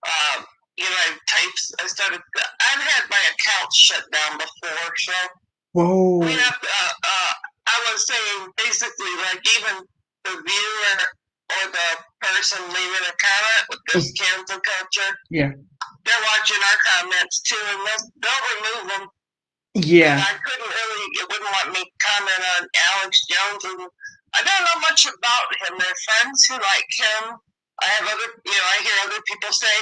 Speaker 2: I've had my account shut down before, so
Speaker 1: Whoa.
Speaker 2: we have, I was saying basically like even the viewer or the person leaving a comment with this cancel culture,
Speaker 1: Yeah.
Speaker 2: they're watching our comments too, and they'll remove them.
Speaker 1: Yeah.
Speaker 2: And I couldn't really, it wouldn't let me comment on Alex Jones, and I don't know much about him. There are friends who like him. I have other, I hear other people say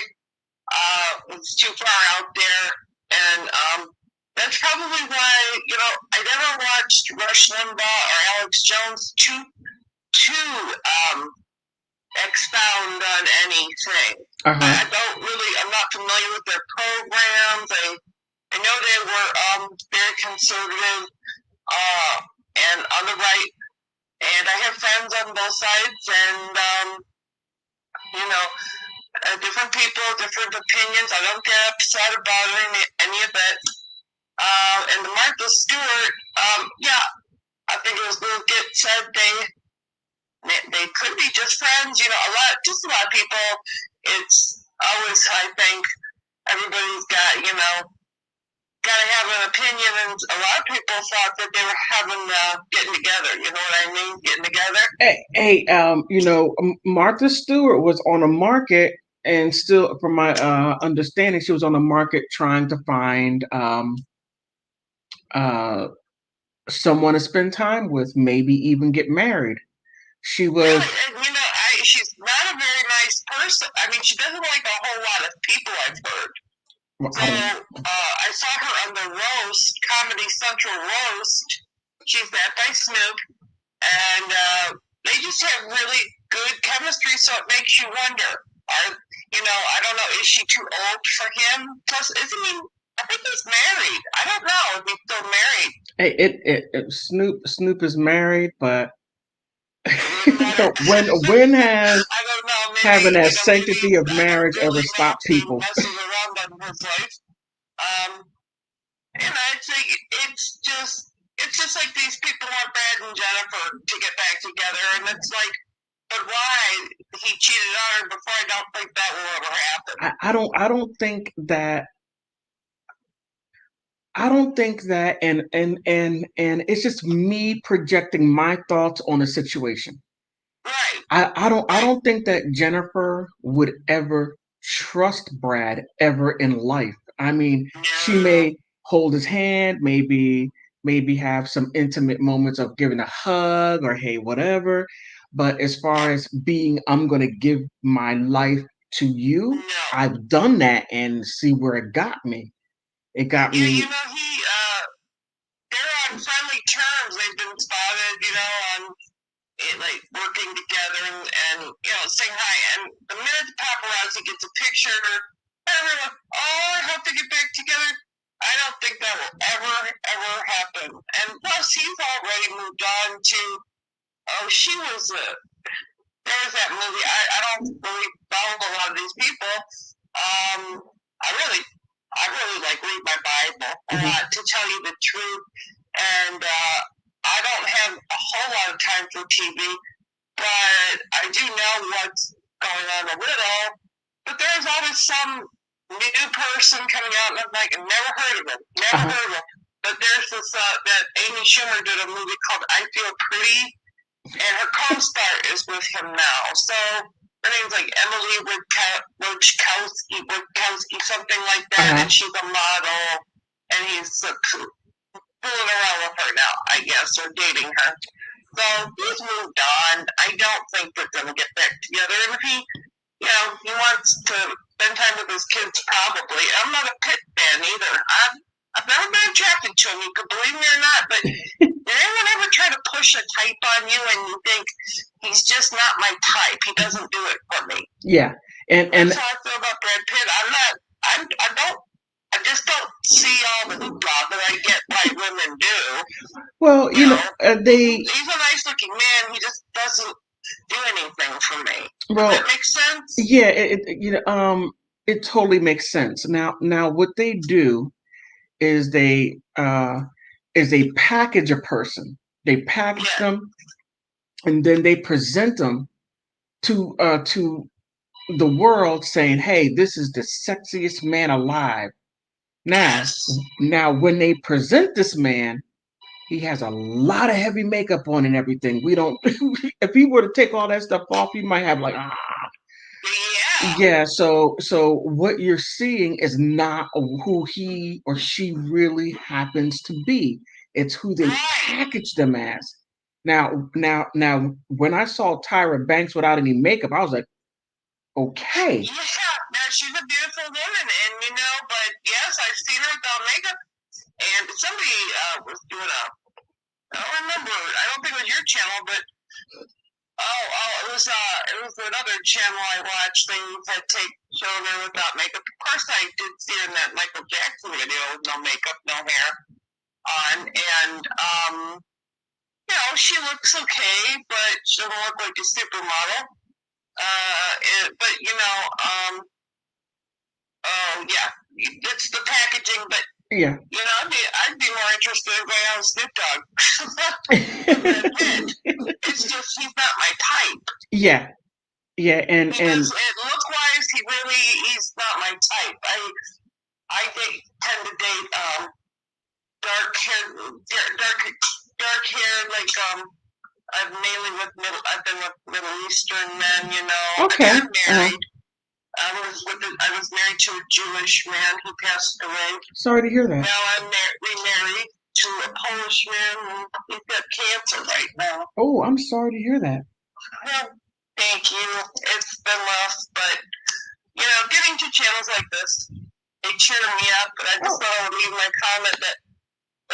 Speaker 2: it's too far out there, and that's probably why, I never watched Rush Limbaugh or Alex Jones to expound on anything.
Speaker 1: Uh-huh.
Speaker 2: I'm not familiar with their programs. I know they were very conservative and on the right, and I have friends on both sides, and you know, different people, different opinions. I don't get upset about any of it. And the Martha Stewart, yeah, I think it was Bill Gitt said they could be just friends. A lot of people. It's always, I think, everybody's got to have an opinion, and a lot of people thought that they were getting together. You know what I mean? Getting together.
Speaker 1: Martha Stewart was on a market, and still, from my understanding, she was on the market trying to find uh, someone to spend time with, maybe even get married. She was.
Speaker 2: Really, and she's not a very nice person. I mean, she doesn't like a whole lot of people, I've heard.
Speaker 1: Well,
Speaker 2: So I saw her on the roast, Comedy Central roast, She's met by Snoop, and they just have really good chemistry. So it makes you wonder. I don't know. Is she too old for him? Plus, isn't he? I think he's married. I don't know if he's still married.
Speaker 1: Snoop is married, but
Speaker 2: I
Speaker 1: when has
Speaker 2: don't know. Maybe
Speaker 1: having that
Speaker 2: maybe
Speaker 1: sanctity of
Speaker 2: I don't
Speaker 1: marriage ever
Speaker 2: really know if
Speaker 1: stopped
Speaker 2: he
Speaker 1: people?
Speaker 2: messes around on his life. And I think it's just like these people want Brad and Jennifer to get back together, and it's like, but why? He cheated on her before. I don't think that will ever happen.
Speaker 1: I don't think that. I don't think that, and it's just me projecting my thoughts on a situation.
Speaker 2: Right.
Speaker 1: I don't think that Jennifer would ever trust Brad ever in life. I mean, she
Speaker 2: No.
Speaker 1: may hold his hand, maybe have some intimate moments of giving a hug or hey, whatever. But as far as being, I'm gonna give my life to you,
Speaker 2: No.
Speaker 1: I've done that and see where it got me. It got
Speaker 2: Yeah,
Speaker 1: me.
Speaker 2: they're on friendly terms. They've been spotted, on it, like working together and saying hi. And the minute the paparazzi gets a picture, everyone, oh, I hope they get back together. I don't think that will ever happen. And plus, he's already moved on to. Oh, she was there was that movie. I don't really follow a lot of these people. Um, I really, I really like read my Bible a lot to tell you the truth, and I don't have a whole lot of time for TV, but I do know what's going on a little. But there's always some new person coming out, and I'm like, never heard of him, never heard of him. But there's this that Amy Schumer did a movie called I Feel Pretty, and her co-star is with him now. So her name's like Emily Wojtkowski, something like that, and she's a model, and he's fooling around with her now, I guess, or dating her. So he's moved on. I don't think they're going to get back together. And if he wants to spend time with his kids, probably. I'm not a Pitt fan either. I've never been attracted to him. You could believe me or not, but did anyone ever try to push a type on you and you think he's just not my type? He doesn't do it for me.
Speaker 1: Yeah, and
Speaker 2: That's how I feel about Brad Pitt. I just don't see all the hoopla that I get why women do.
Speaker 1: well,
Speaker 2: He's a nice looking man. He just doesn't do anything for me. Does that make sense?
Speaker 1: Yeah, it totally makes sense. Now, what they do is they package a person. They package them, and then they present them to the world, saying, "Hey, this is the sexiest man alive." Now, when they present this man, he has a lot of heavy makeup on and everything. We don't. If he were to take all that stuff off, he might have like Yeah, so what you're seeing is not who he or she really happens to be. It's who they package them as. Now, when I saw Tyra Banks without any makeup, I was like, okay.
Speaker 2: Yeah, now she's a beautiful woman, and but yes, I've seen her without makeup. And somebody was doing I don't remember. I don't think it was your channel, but it was another channel I watched. They had showing her without makeup. Of course, I did see her in that Michael Jackson video with no makeup, no hair on, and she looks okay, but she doesn't look like a supermodel. But oh yeah, it's the packaging. But
Speaker 1: Yeah.
Speaker 2: I'd be more interested in going on Snoop Dogg. It's just he's not my type.
Speaker 1: Yeah, and
Speaker 2: look wise, he's not my type. I tend to date dark hair, like I've been with Middle Eastern men.
Speaker 1: Okay.
Speaker 2: I'm married. I was married to a Jewish man who passed away.
Speaker 1: Sorry to hear that.
Speaker 2: Now I'm remarried to a Polish man. He's got cancer right now.
Speaker 1: Oh, I'm sorry to hear that.
Speaker 2: Well, thank you. It's been rough, but getting to channels like this, they cheer me up. But I just thought I would leave my comment that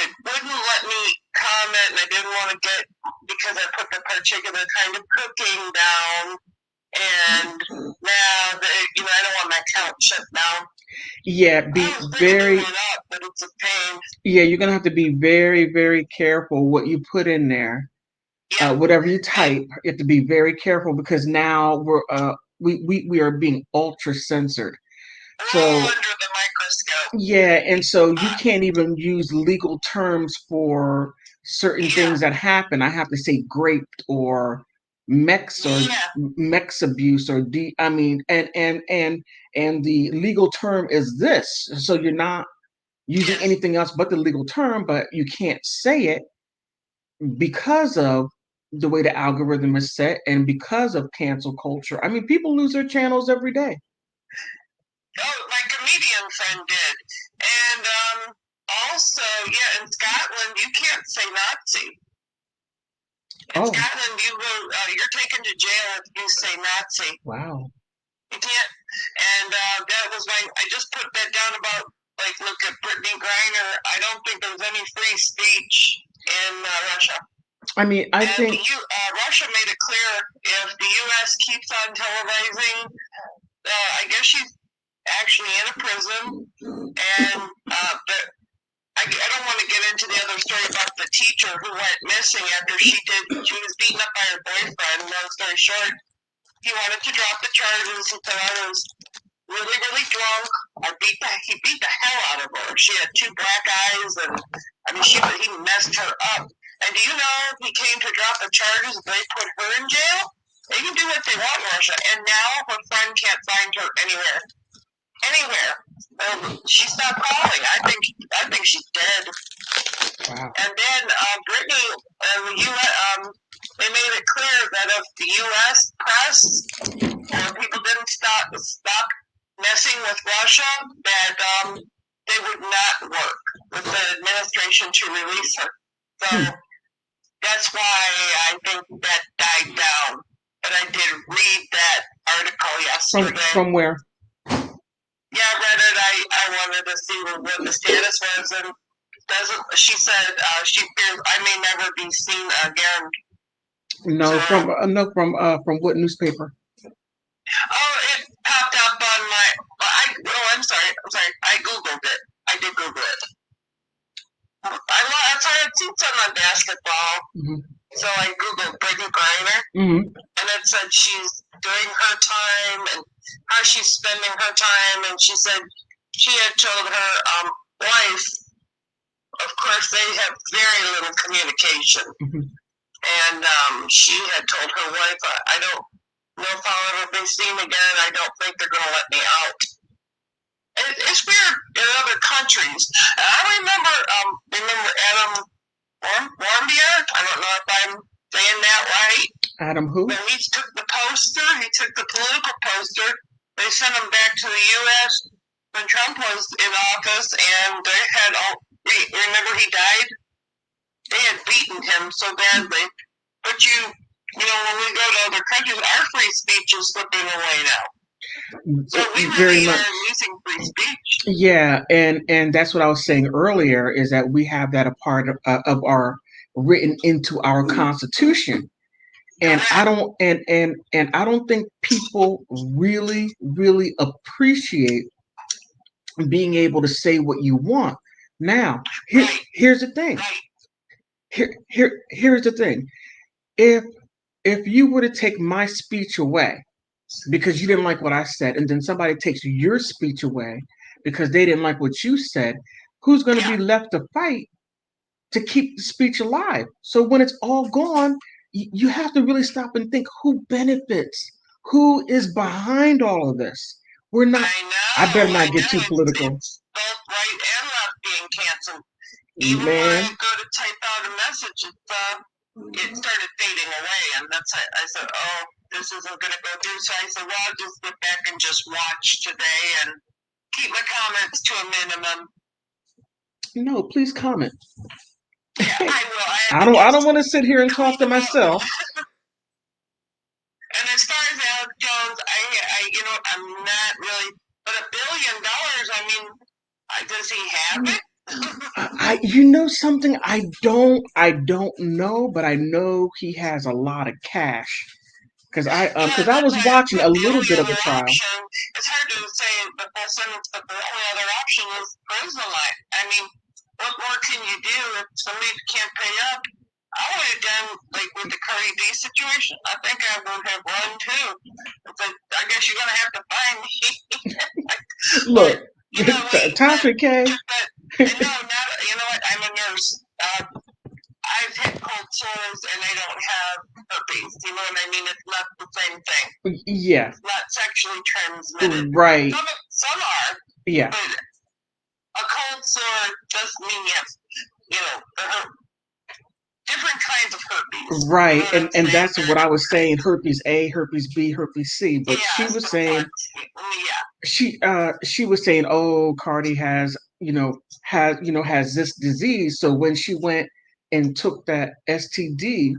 Speaker 2: it wouldn't let me comment, and I didn't want to get, because I put the particular kind of cooking down, and now, I don't want my account shut down.
Speaker 1: Yeah,
Speaker 2: I
Speaker 1: be
Speaker 2: was bringing
Speaker 1: very,
Speaker 2: one up, but it's a pain.
Speaker 1: yeah, you're gonna have to be very, very careful what you put in there.
Speaker 2: Yeah.
Speaker 1: Whatever you type, you have to be very careful because now we are being ultra censored.
Speaker 2: We're all
Speaker 1: So
Speaker 2: under the microscope.
Speaker 1: yeah, and so you can't even use legal terms for certain
Speaker 2: Yeah.
Speaker 1: things that happen. I have to say graped or mex or mex abuse or I mean, and the legal term is this. So you're not using
Speaker 2: Yes.
Speaker 1: anything else but the legal term, but you can't say it because of the way the algorithm is set and because of cancel culture. I mean, people lose their channels every day.
Speaker 2: Oh, my comedian friend did. And also, yeah, in Scotland, you can't say Nazi. In Scotland, you're taken to jail if you say Nazi.
Speaker 1: Wow.
Speaker 2: You can't. And that was I just put that down about, look at Brittany Griner. I don't think there's any free speech in Russia.
Speaker 1: I mean, I think
Speaker 2: Russia made it clear if the U.S. keeps on televising, I guess she's actually in a prison, and I don't want to get into the other story about the teacher who went missing after she was beaten up by her boyfriend. Long story short, he wanted to drop the charges. He said, I was really, really drunk. He beat the hell out of her. She had 2 black eyes, and I mean, he messed her up. And do you know if he came to drop the charges, they put her in jail? They can do what they want in Russia. And now her friend can't find her anywhere. She stopped calling. I think she's dead.
Speaker 1: wow.
Speaker 2: And then Brittany and the U.S. They made it clear that if the U.S. press people didn't stop messing with Russia, that they would not work with the administration to release her. So that's why I think that died down. But I did read that article yesterday.
Speaker 1: From where?
Speaker 2: Yeah, I read it. I wanted to see what the status was, and she said she fears I may never be seen again.
Speaker 1: No, from what newspaper?
Speaker 2: Oh, it popped up on my. I'm sorry. I googled it. I did Google it. I had seen something on basketball, so I googled Brittany Griner, and it said she's doing her time and how she's spending her time, and she said she had told her wife. Of course, they have very little communication, and she had told her wife, "I don't know if I'll ever be seen again. I don't think they're going to let me out." It's weird in other countries. I remember Adam Warmbier. I don't know if I'm saying that right.
Speaker 1: Adam who?
Speaker 2: When he took the political poster, they sent him back to the U.S. when Trump was in office, and they had remember he died? They had beaten him so badly. But when we go to other countries, our free speech is slipping away now. So we really are losing free speech.
Speaker 1: Yeah, and that's what I was saying earlier is that we have that a part of our written into our Constitution, and I don't and I don't think people really appreciate being able to say what you want. Now, here's the thing. Here's the thing. If you were to take my speech away because you didn't like what I said, and then somebody takes your speech away because they didn't like what you said, who's going to be left to fight to keep the speech alive? So when it's all gone, you have to really stop and think who benefits, who is behind all of this. We're not. I better not get too political.
Speaker 2: It's both right and left being canceled. Even when I go to type out a message, it started fading away, and I said, oh, this isn't going to go through. So I said, well, I'll just get back and just watch today and keep my comments to a minimum.
Speaker 1: No, please comment.
Speaker 2: Yeah, I will.
Speaker 1: I don't want to sit here and talk to myself.
Speaker 2: And as far as Alex Jones, I'm not really. But $1 billion, I mean, does he have it?
Speaker 1: You know something? I don't know, but I know he has a lot of cash
Speaker 2: Yeah,
Speaker 1: because I
Speaker 2: that's
Speaker 1: was
Speaker 2: why I
Speaker 1: watching
Speaker 2: put
Speaker 1: a
Speaker 2: the
Speaker 1: little
Speaker 2: only
Speaker 1: bit of the
Speaker 2: other
Speaker 1: trial.
Speaker 2: option. It's hard to say the full sentence, but the only other option is prison life. I mean, what more can you do if somebody can't pay up? I would have done like with the Cardi B situation. I think I would have run too. But I guess you're gonna have to find me. But
Speaker 1: Look,
Speaker 2: you know,
Speaker 1: Tasha K.
Speaker 2: but no, not you know what? I'm a nurse. I've had cold sores and I don't have herpes. You know what I mean? It's not the same thing.
Speaker 1: Yeah.
Speaker 2: It's not sexually transmitted.
Speaker 1: Right.
Speaker 2: Some are.
Speaker 1: Yeah.
Speaker 2: But a cold sore doesn't mean you know, different kinds of herpes.
Speaker 1: Right.
Speaker 2: You know
Speaker 1: And that's what I was saying, herpes A, herpes B, herpes C. But she
Speaker 2: yeah,
Speaker 1: was saying
Speaker 2: yeah.
Speaker 1: she was saying, oh, Cardi has this disease. So when she went and took that STD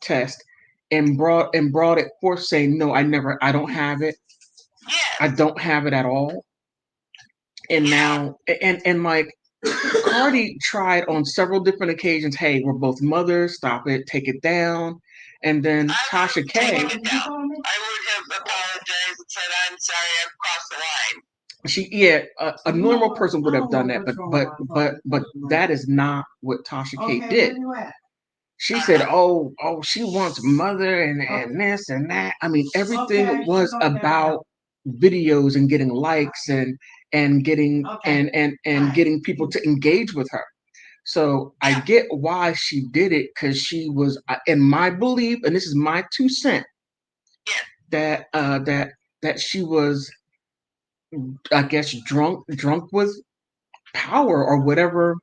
Speaker 1: test and brought it forth saying, no, I don't have it. I
Speaker 2: Yes.
Speaker 1: don't have it at all. And now and like Cardi tried on several different occasions, hey, we're both mothers, stop it, take it down. And then Tasha K.
Speaker 2: I would have apologized and said, I'm sorry, I've crossed the line.
Speaker 1: A normal person would have done that, but that is not what Tasha K did. She said, "Oh, she wants mother and this and that." I mean, everything was about videos and getting likes and getting and getting people to engage with her. So I get why she did it because she was, in my belief, and this is my 2 cents, that she was, I guess, drunk with power or whatever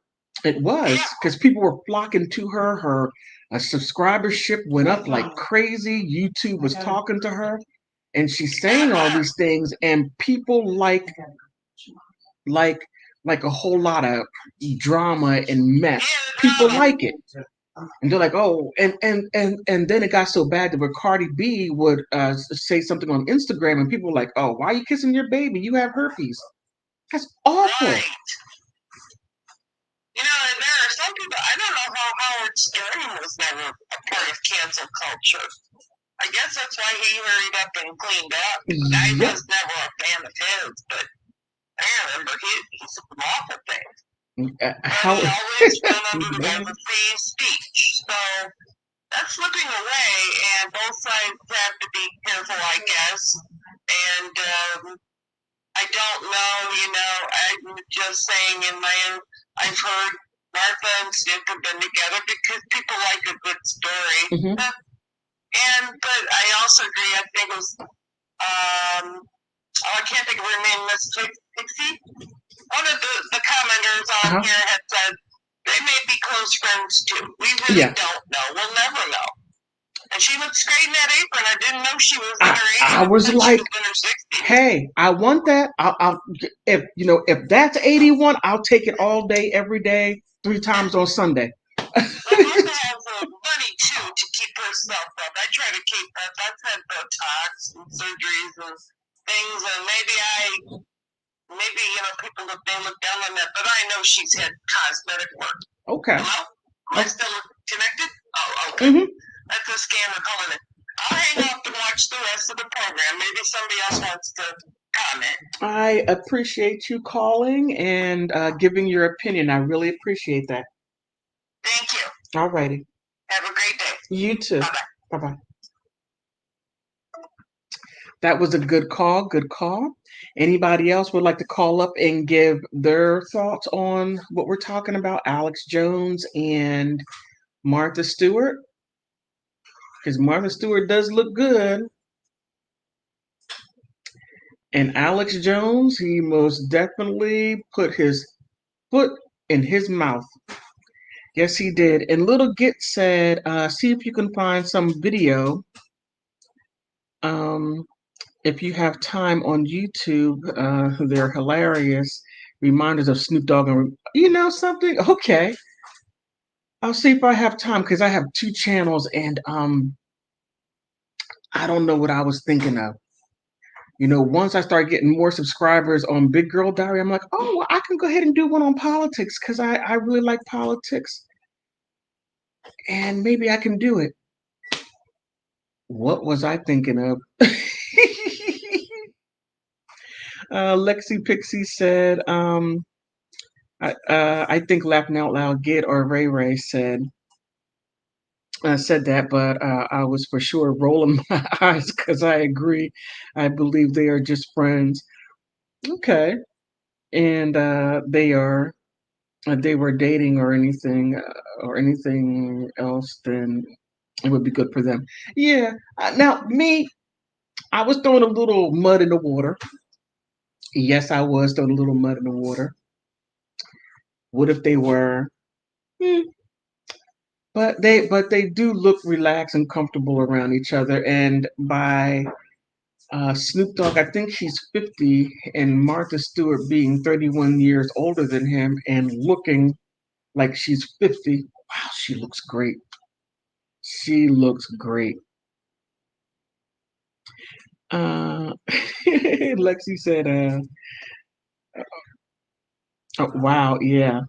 Speaker 1: it was, because people were flocking to her. Her subscribership went up like crazy. YouTube was talking to her, and she's saying all these things, and people like like a whole lot of drama and mess. People like it. And they're like, oh, and then it got so bad that where Cardi B would say something on Instagram, and people were like, oh, why are you kissing your baby? You have herpes. That's awful.
Speaker 2: Right. You know, and there are some people, I don't know how Howard Stern was never a part of cancel culture. I guess that's why he hurried up and cleaned up. I was never a fan of his, but I remember he said some awful things. But he always went under the guise of free speech. So that's slipping away, and both sides have to be careful, I guess. And I don't know, you know, I'm just saying I've heard Martha and Stewart have been together because people like a good story. But I also agree, I think it was, I can't think of her name, Miss Pixie? One of the commenters on here had said, they may be close friends too. We really don't know. We'll never know. And she looked great in that apron. I didn't know she was in her 80s.
Speaker 1: I was like,
Speaker 2: she was in her 60s.
Speaker 1: hey, I want that. I'll if that's 81, I'll take it all day, every day, 3 times on Sunday.
Speaker 2: Well, Martha has money too to keep herself up. I try to keep up. I've had Botox and surgeries and things, and maybe people may look down on that, but I know she's had cosmetic work.
Speaker 1: Okay.
Speaker 2: Hello? Am I still connected? Oh, okay. That's a scammer calling it. I'll hang up and watch the rest of the program. Maybe somebody else wants to comment.
Speaker 1: I appreciate you calling and giving your opinion. I really appreciate that.
Speaker 2: Thank you.
Speaker 1: All righty.
Speaker 2: Have a great day.
Speaker 1: You too.
Speaker 2: Bye-bye.
Speaker 1: Bye-bye. That was a good call. Good call. Anybody else would like to call up and give their thoughts on what we're talking about, Alex Jones and Martha Stewart? Because Martha Stewart does look good. And Alex Jones, he most definitely put his foot in his mouth. Yes, he did. And Little Git said, see if you can find some video. If you have time on YouTube, they're hilarious. Reminders of Snoop Dogg. And you know something? Okay. I'll see if I have time because I have 2 channels and I don't know what I was thinking of. Once I start getting more subscribers on Big Girl Diary, I'm like, oh, well, I can go ahead and do one on politics because I really like politics and maybe I can do it. What was I thinking of? Lexi Pixie said, I think laughing out loud, Gid or Ray Ray said that, but I was for sure rolling my eyes because I agree. I believe they are just friends. Okay, and they were dating or anything else, then it would be good for them. Yeah. Now me, I was throwing a little mud in the water. Yes, I was throwing a little mud in the water. What if they were? Hmm, but they do look relaxed and comfortable around each other. And by Snoop Dogg, I think he's 50, and Martha Stewart being 31 years older than him and looking like she's 50. Wow, she looks great. She looks great. Uh, Lexi said, oh, wow, yeah.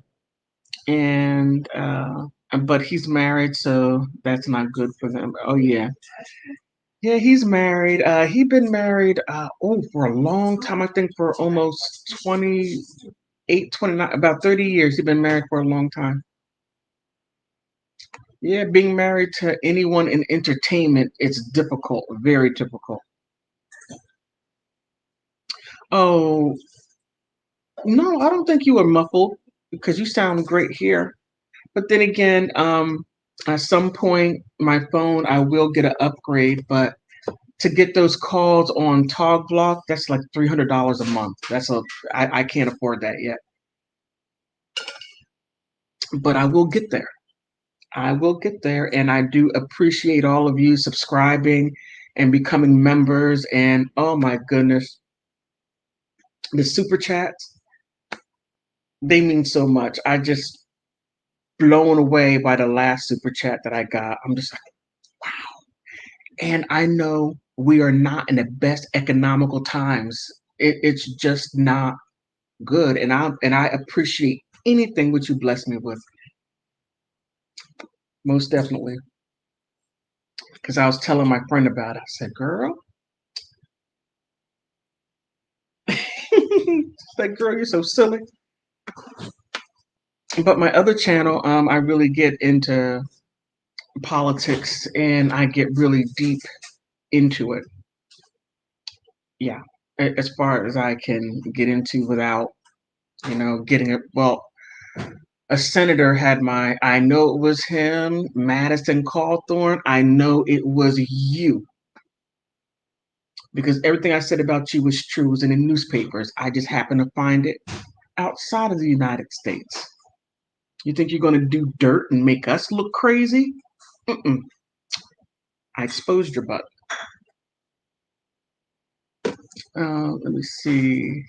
Speaker 1: And, but he's married, so that's not good for them. Oh, yeah. Yeah, he's married. He been married, for a long time. I think for almost 28, 29, about 30 years. He's been married for a long time. Yeah, being married to anyone in entertainment, it's difficult, very difficult. Oh, no, I don't think you were muffled because you sound great here. But then again, at some point, my phone, I will get an upgrade, but to get those calls on Talk Block, that's like $300 a month. I can't afford that yet, but I will get there. I will get there, and I do appreciate all of you subscribing and becoming members. And oh my goodness, the super chats, they mean so much. I just blown away by the last super chat that I got. I'm just like, wow. And I know we are not in the best economical times. It's just not good. And I appreciate anything which you bless me with. Most definitely. Because I was telling my friend about it. I said, girl, she's like, girl, you're so silly. But my other channel, I really get into politics and I get really deep into it. Yeah. As far as I can get into without, getting it. Well, a senator had I know it was him, Madison Cawthorn. I know it was you because everything I said about you was true. It was in the newspapers. I just happened to find it outside of the United States. You think you're going to do dirt and make us look crazy? Mm-mm. I exposed your butt. Let me see.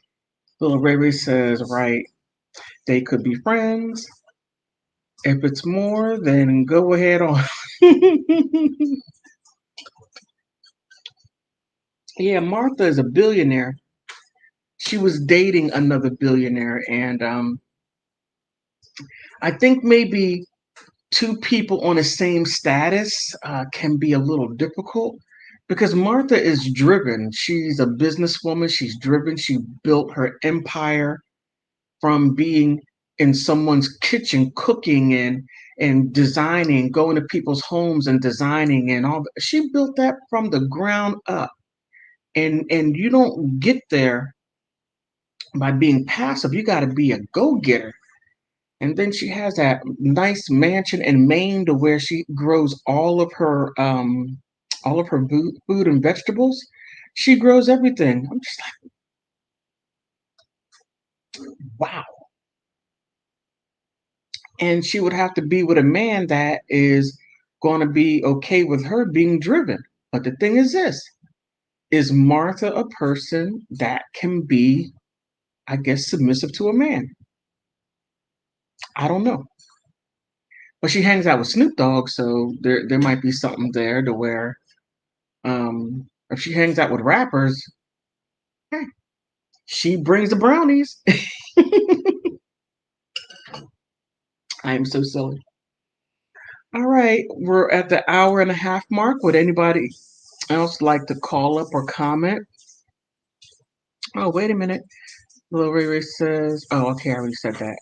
Speaker 1: Little Ray Ray says, right, they could be friends. If it's more, then go ahead on. Yeah, Martha is a billionaire. She was dating another billionaire, and I think maybe two people on the same status can be a little difficult because Martha is driven. She's a businesswoman. She's driven. She built her empire from being in someone's kitchen cooking and designing, going to people's homes and designing and all. She built that from the ground up. And you don't get there by being passive. You got to be a go-getter. And then she has that nice mansion in Maine to where she grows all of her food and vegetables. She grows everything. I'm just like, wow. And she would have to be with a man that is going to be okay with her being driven. But the thing is this, is Martha a person that can be, I guess, submissive to a man? I don't know. But she hangs out with Snoop Dogg, so there might be something there to where if she hangs out with rappers, She brings the brownies. I am so silly. All right, we're at the hour and a half mark. Would anybody else like to call up or comment? Oh, wait a minute. Little Ray Ray says, oh, okay, I already said that.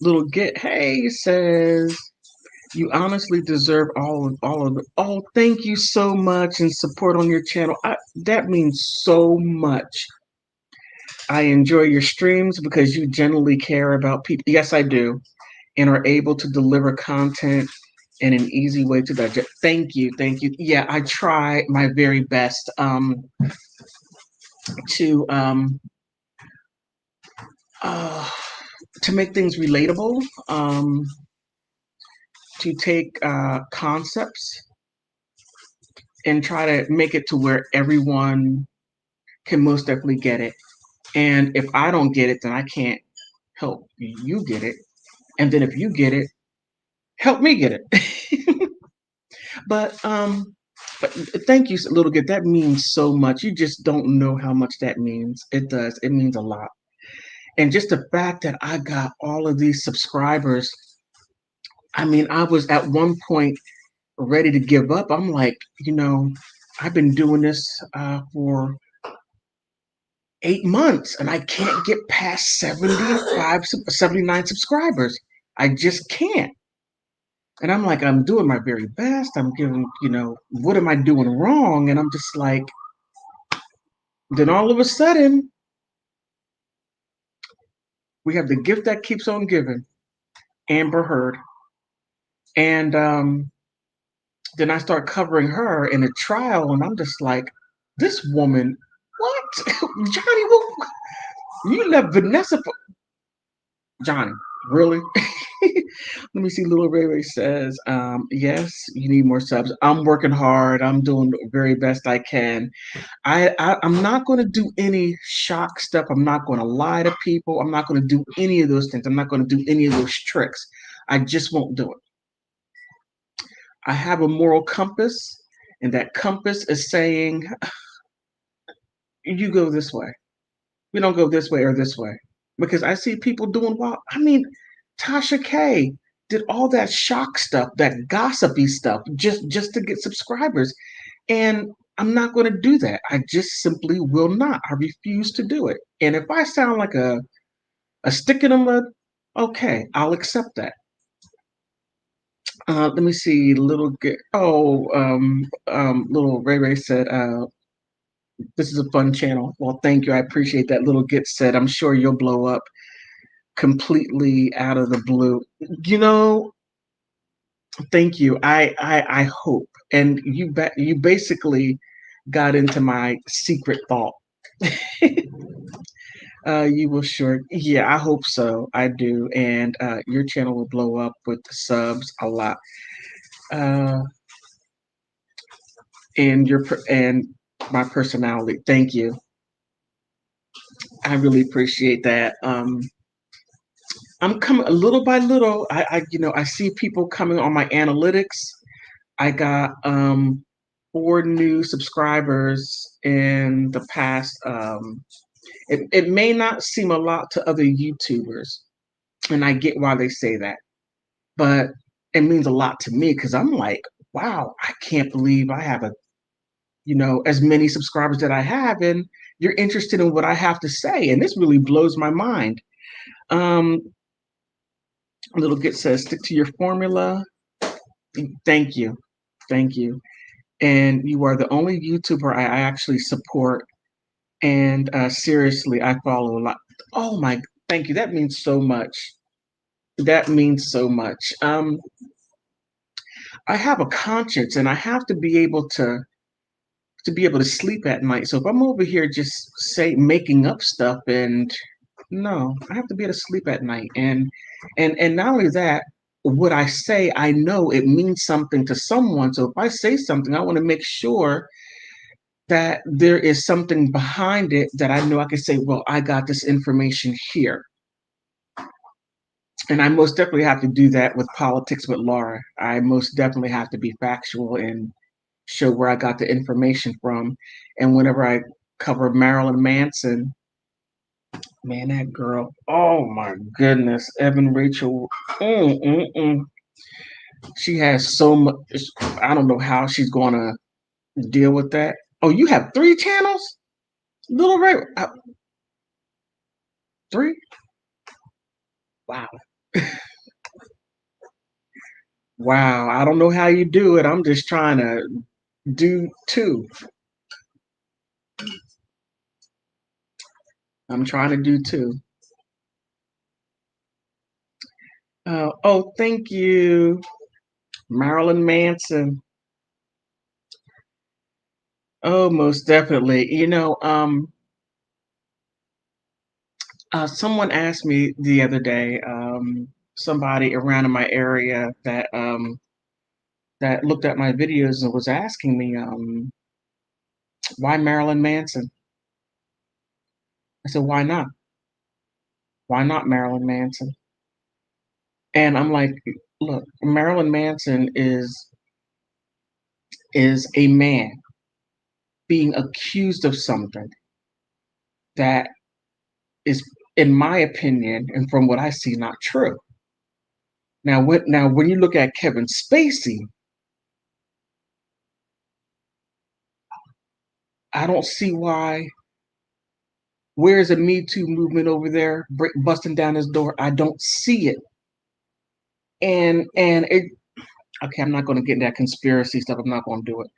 Speaker 1: Little Get Hey says, you honestly deserve all of it. Oh, thank you so much and support on your channel. That means so much. I enjoy your streams because you genuinely care about people. Yes, I do, and are able to deliver content in an easy way to digest. Thank you, thank you. Yeah, I try my very best to uh, to make things relatable, to take concepts and try to make it to where everyone can most definitely get it. And if I don't get it, then I can't help you get it. And then if you get it, help me get it. but but thank you, little kid. That means so much. You just don't know how much that means. It does. It means a lot. And just the fact that I got all of these subscribers. I mean, I was at one point ready to give up. I'm like, I've been doing this for 8 months and I can't get past 79 subscribers. I just can't. And I'm like, I'm doing my very best. I'm giving, what am I doing wrong? And I'm just like, then all of a sudden, we have the gift that keeps on giving, Amber Heard. And then I start covering her in a trial, and I'm just like, this woman, what? Johnny, you left Vanessa for Johnny, really? Let me see. Little Ray Ray says, yes, you need more subs. I'm working hard. I'm doing the very best I can. I'm not going to do any shock stuff. I'm not going to lie to people. I'm not going to do any of those things. I'm not going to do any of those tricks. I just won't do it. I have a moral compass, and that compass is saying, you go this way. We don't go this way or this way. Because I see people doing well. I mean, Tasha K did all that shock stuff, that gossipy stuff, just to get subscribers. And I'm not going to do that. I just simply will not. I refuse to do it. And if I sound like a stick in the mud, okay, I'll accept that. Let me see. Little Ray Ray said, this is a fun channel. Well, thank you. I appreciate that. Little Git said, I'm sure you'll blow up completely out of the blue. You know, thank you. I hope. And you basically got into my secret thought. You will sure. Yeah, I hope so. I do. And your channel will blow up with the subs a lot. Uh, and my personality. Thank you. I really appreciate that. I'm coming a little by little. I see people coming on my analytics. I got 4 new subscribers in the past. It may not seem a lot to other YouTubers, and I get why they say that, but it means a lot to me because I'm like, wow, I can't believe I have as many subscribers that I have, and you're interested in what I have to say, and this really blows my mind. Um, Little Git says, stick to your formula. Thank you. Thank you. And you are the only YouTuber I actually support. And seriously, I follow a lot. Oh my, thank you. That means so much. That means so much. I have a conscience, and I have to be able to sleep at night. So if I'm over here just making up stuff, and no, I have to be able to sleep at night. And not only that, what I say, I know it means something to someone. So if I say something, I want to make sure that there is something behind it that I know I can say, well, I got this information here. And I most definitely have to do that with politics with Laura. I most definitely have to be factual and show where I got the information from. And whenever I cover Marilyn Manson, Man, that girl. Oh my goodness, Evan Rachel. Mm, mm, mm. She has so much. I don't know how she's gonna deal with that. Oh, you have three channels, Little Ray. Three? Wow, wow. I don't know how you do it. I'm just trying to do two. I'm trying to do two. Oh, thank you, Marilyn Manson. Oh, most definitely. Someone asked me the other day, somebody around in my area that looked at my videos and was asking me, why Marilyn Manson? I said, why not? Why not Marilyn Manson? And I'm like, look, Marilyn Manson is a man being accused of something that is, in my opinion, and from what I see, not true. Now when you look at Kevin Spacey, I don't see why. Where's the Me Too movement over there, busting down his door? I don't see it. And it. Okay, I'm not going to get into that conspiracy stuff. I'm not going to do it.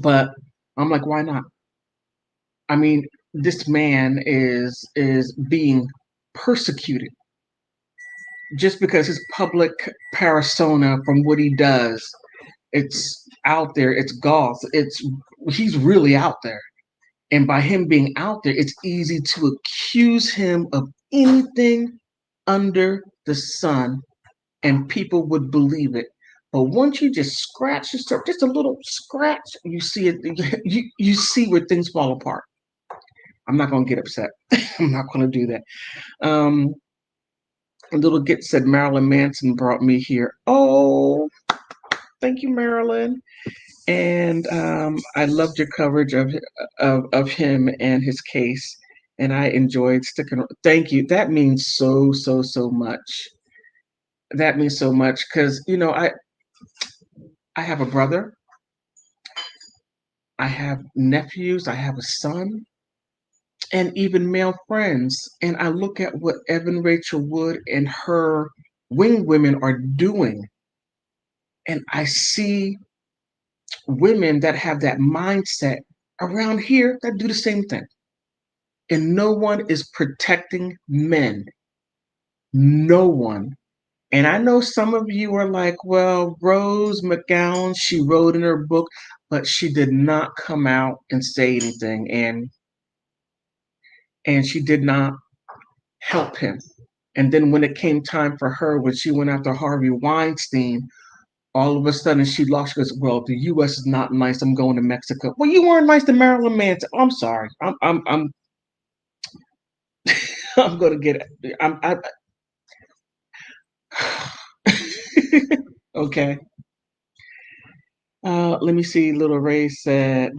Speaker 1: But I'm like, why not? I mean, this man is being persecuted just because his public persona from what he does, it's out there, it's golf, it's he's really out there. And by him being out there, it's easy to accuse him of anything under the sun, and people would believe it. But once you just scratch yourself, just a little scratch, you see it. You see where things fall apart. I'm not gonna get upset. I'm not gonna do that. Um, Little Git said Marilyn Manson brought me here. Oh, thank you, Marilyn. And I loved your coverage of him and his case, and I enjoyed sticking. Thank you. That means so much. That means so much because I have a brother, I have nephews, I have a son, and even male friends. And I look at what Evan Rachel Wood and her wing women are doing, and I see women that have that mindset around here that do the same thing. And no one is protecting men. No one. And I know some of you are like, well, Rose McGowan, she wrote in her book, but she did not come out and say anything. And she did not help him. And then when it came time for her, when she went after Harvey Weinstein, all of a sudden she lost. She goes, "Well, the U.S. is not nice. I'm going to Mexico." Well, you weren't nice to Marilyn Manson. I'm sorry. I'm going to get it. Okay. Let me see. Little Ray said,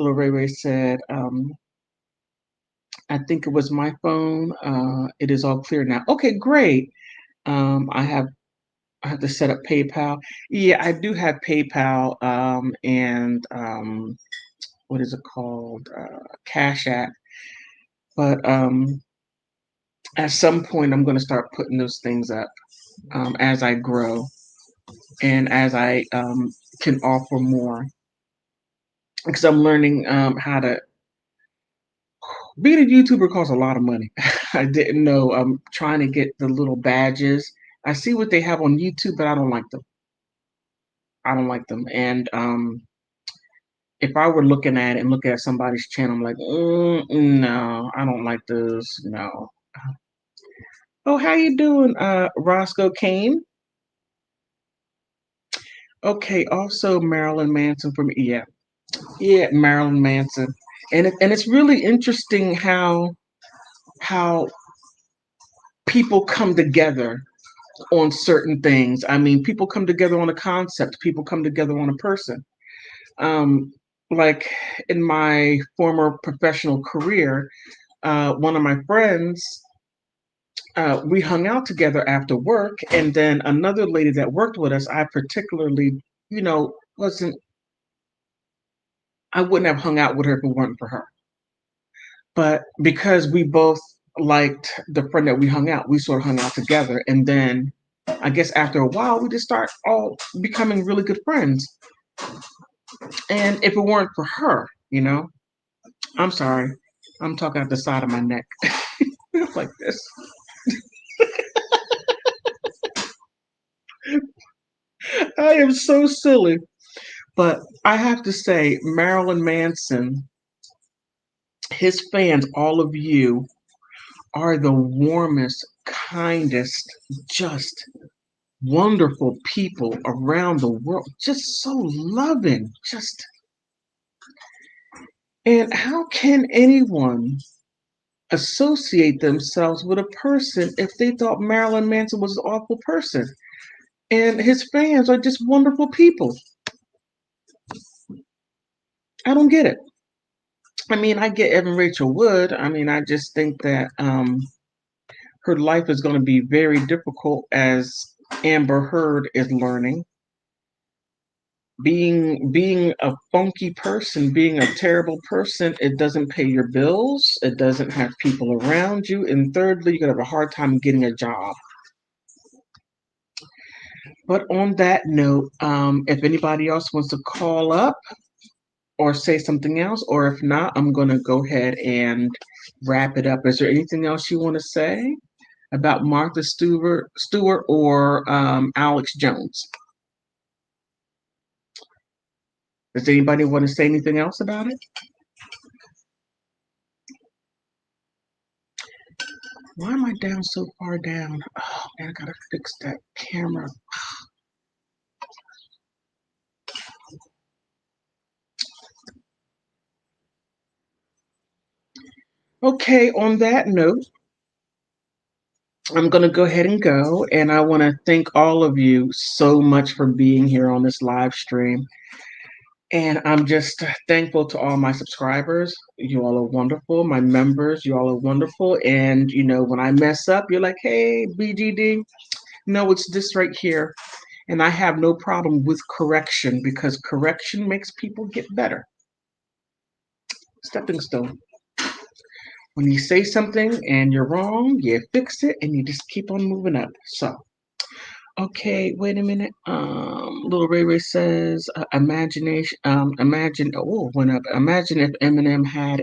Speaker 1: I think it was my phone. It is all clear now. Okay, great. I have to set up PayPal. Yeah, I do have PayPal, and what is it called? Cash App. But at some point, I'm going to start putting those things up as I grow and as I can offer more. Because I'm learning how to. Being a YouTuber costs a lot of money. I didn't know. I'm trying to get the little badges. I see what they have on YouTube, but I don't like them. I don't like them. And if I were looking at it and looking at somebody's channel, I'm like, no, I don't like those. No. Oh, how you doing, Roscoe Kane? Okay, also Marilyn Manson from yeah, Marilyn Manson, and it's really interesting how people come together on certain things. I mean, people come together on a concept. People come together on a person. Um, like in my former professional career, one of my friends, we hung out together after work, and then another lady that worked with us, I particularly, wasn't, I wouldn't have hung out with her if it weren't for her. But because we both liked the friend that we hung out, we sort of hung out together. And then I guess after a while, we just start all becoming really good friends. And if it weren't for her, I'm sorry, I'm talking out the side of my neck like this. I am so silly. But I have to say, Marilyn Manson, his fans, all of you, are the warmest, kindest, just wonderful people around the world. Just so loving. And how can anyone associate themselves with a person if they thought Marilyn Manson was an awful person? And his fans are just wonderful people. I don't get it. I mean, I get Evan Rachel Wood. I mean, I just think that her life is going to be very difficult as Amber Heard is learning. Being a funky person, being a terrible person, it doesn't pay your bills, it doesn't have people around you, and thirdly, you're gonna have a hard time getting a job. But on that note, if anybody else wants to call up or say something else, or if not, I'm gonna go ahead and wrap it up. Is there anything else you want to say about Martha Stewart or Alex Jones? Does anybody want to say anything else about it? Why am I down so far down? Oh man, I gotta fix that camera. Okay, on that note, I'm gonna go ahead and go, and I want to thank all of you so much for being here on this live stream. And I'm just thankful to all my subscribers. You all are wonderful. My members, you all are wonderful. And when I mess up, you're like, "Hey, BGD, no, it's this right here." And I have no problem with correction because correction makes people get better. Stepping stone. When you say something and you're wrong, you fix it and you just keep on moving up. So, okay, wait a minute. Little Ray Ray says, imagination. Imagine. Oh, went up. Imagine if Eminem had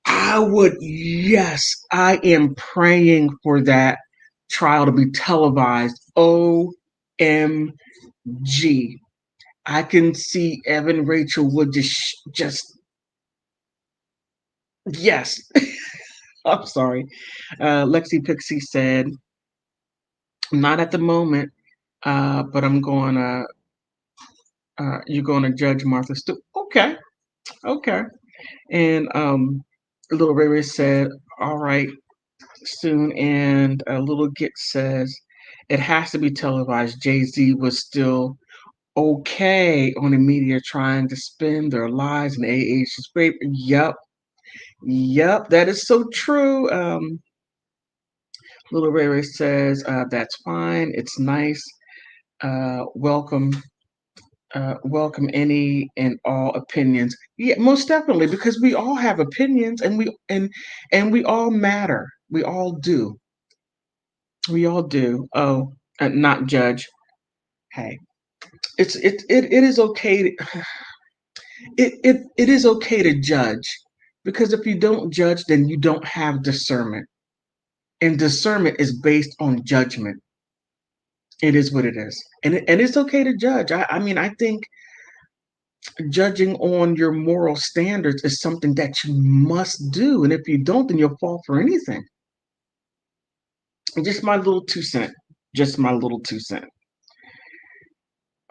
Speaker 1: I would. Yes, I am praying for that trial to be televised. OMG. I can see Evan Rachel Wood just yes. I'm sorry. Lexi Pixie said, not at the moment, but I'm going to, you're going to judge Martha Stewart. Okay, okay. And Little Ray Ray said, all right, soon. And Little Git says, it has to be televised. Jay-Z was still okay on the media trying to spin their lies in AH's favor. Yep, that is so true. Little Ray Ray says, that's fine. It's nice. Welcome, welcome any and all opinions. Yeah, most definitely, because we all have opinions, and we all matter. We all do. We all do. Oh, not judge. Hey, it is okay. It is okay to judge, because if you don't judge, then you don't have discernment, and discernment is based on judgment. It is what it is, and it's okay to judge. I mean, I think judging on your moral standards is something that you must do, and if you don't, then you'll fall for anything. Just my little 2 cent. Just my little 2 cent.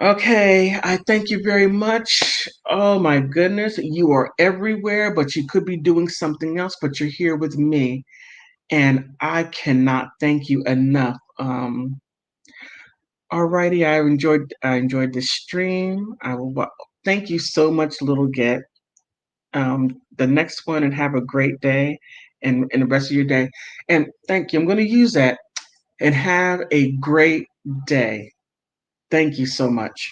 Speaker 1: Okay, I thank you very much. Oh my goodness, you are everywhere, but you could be doing something else, but you're here with me, and I cannot thank you enough. Alrighty, I enjoyed this stream. I will thank you so much, Little Get. The next one, and have a great day. in the rest of your day. And thank you. I'm going to use that and have a great day. Thank you so much.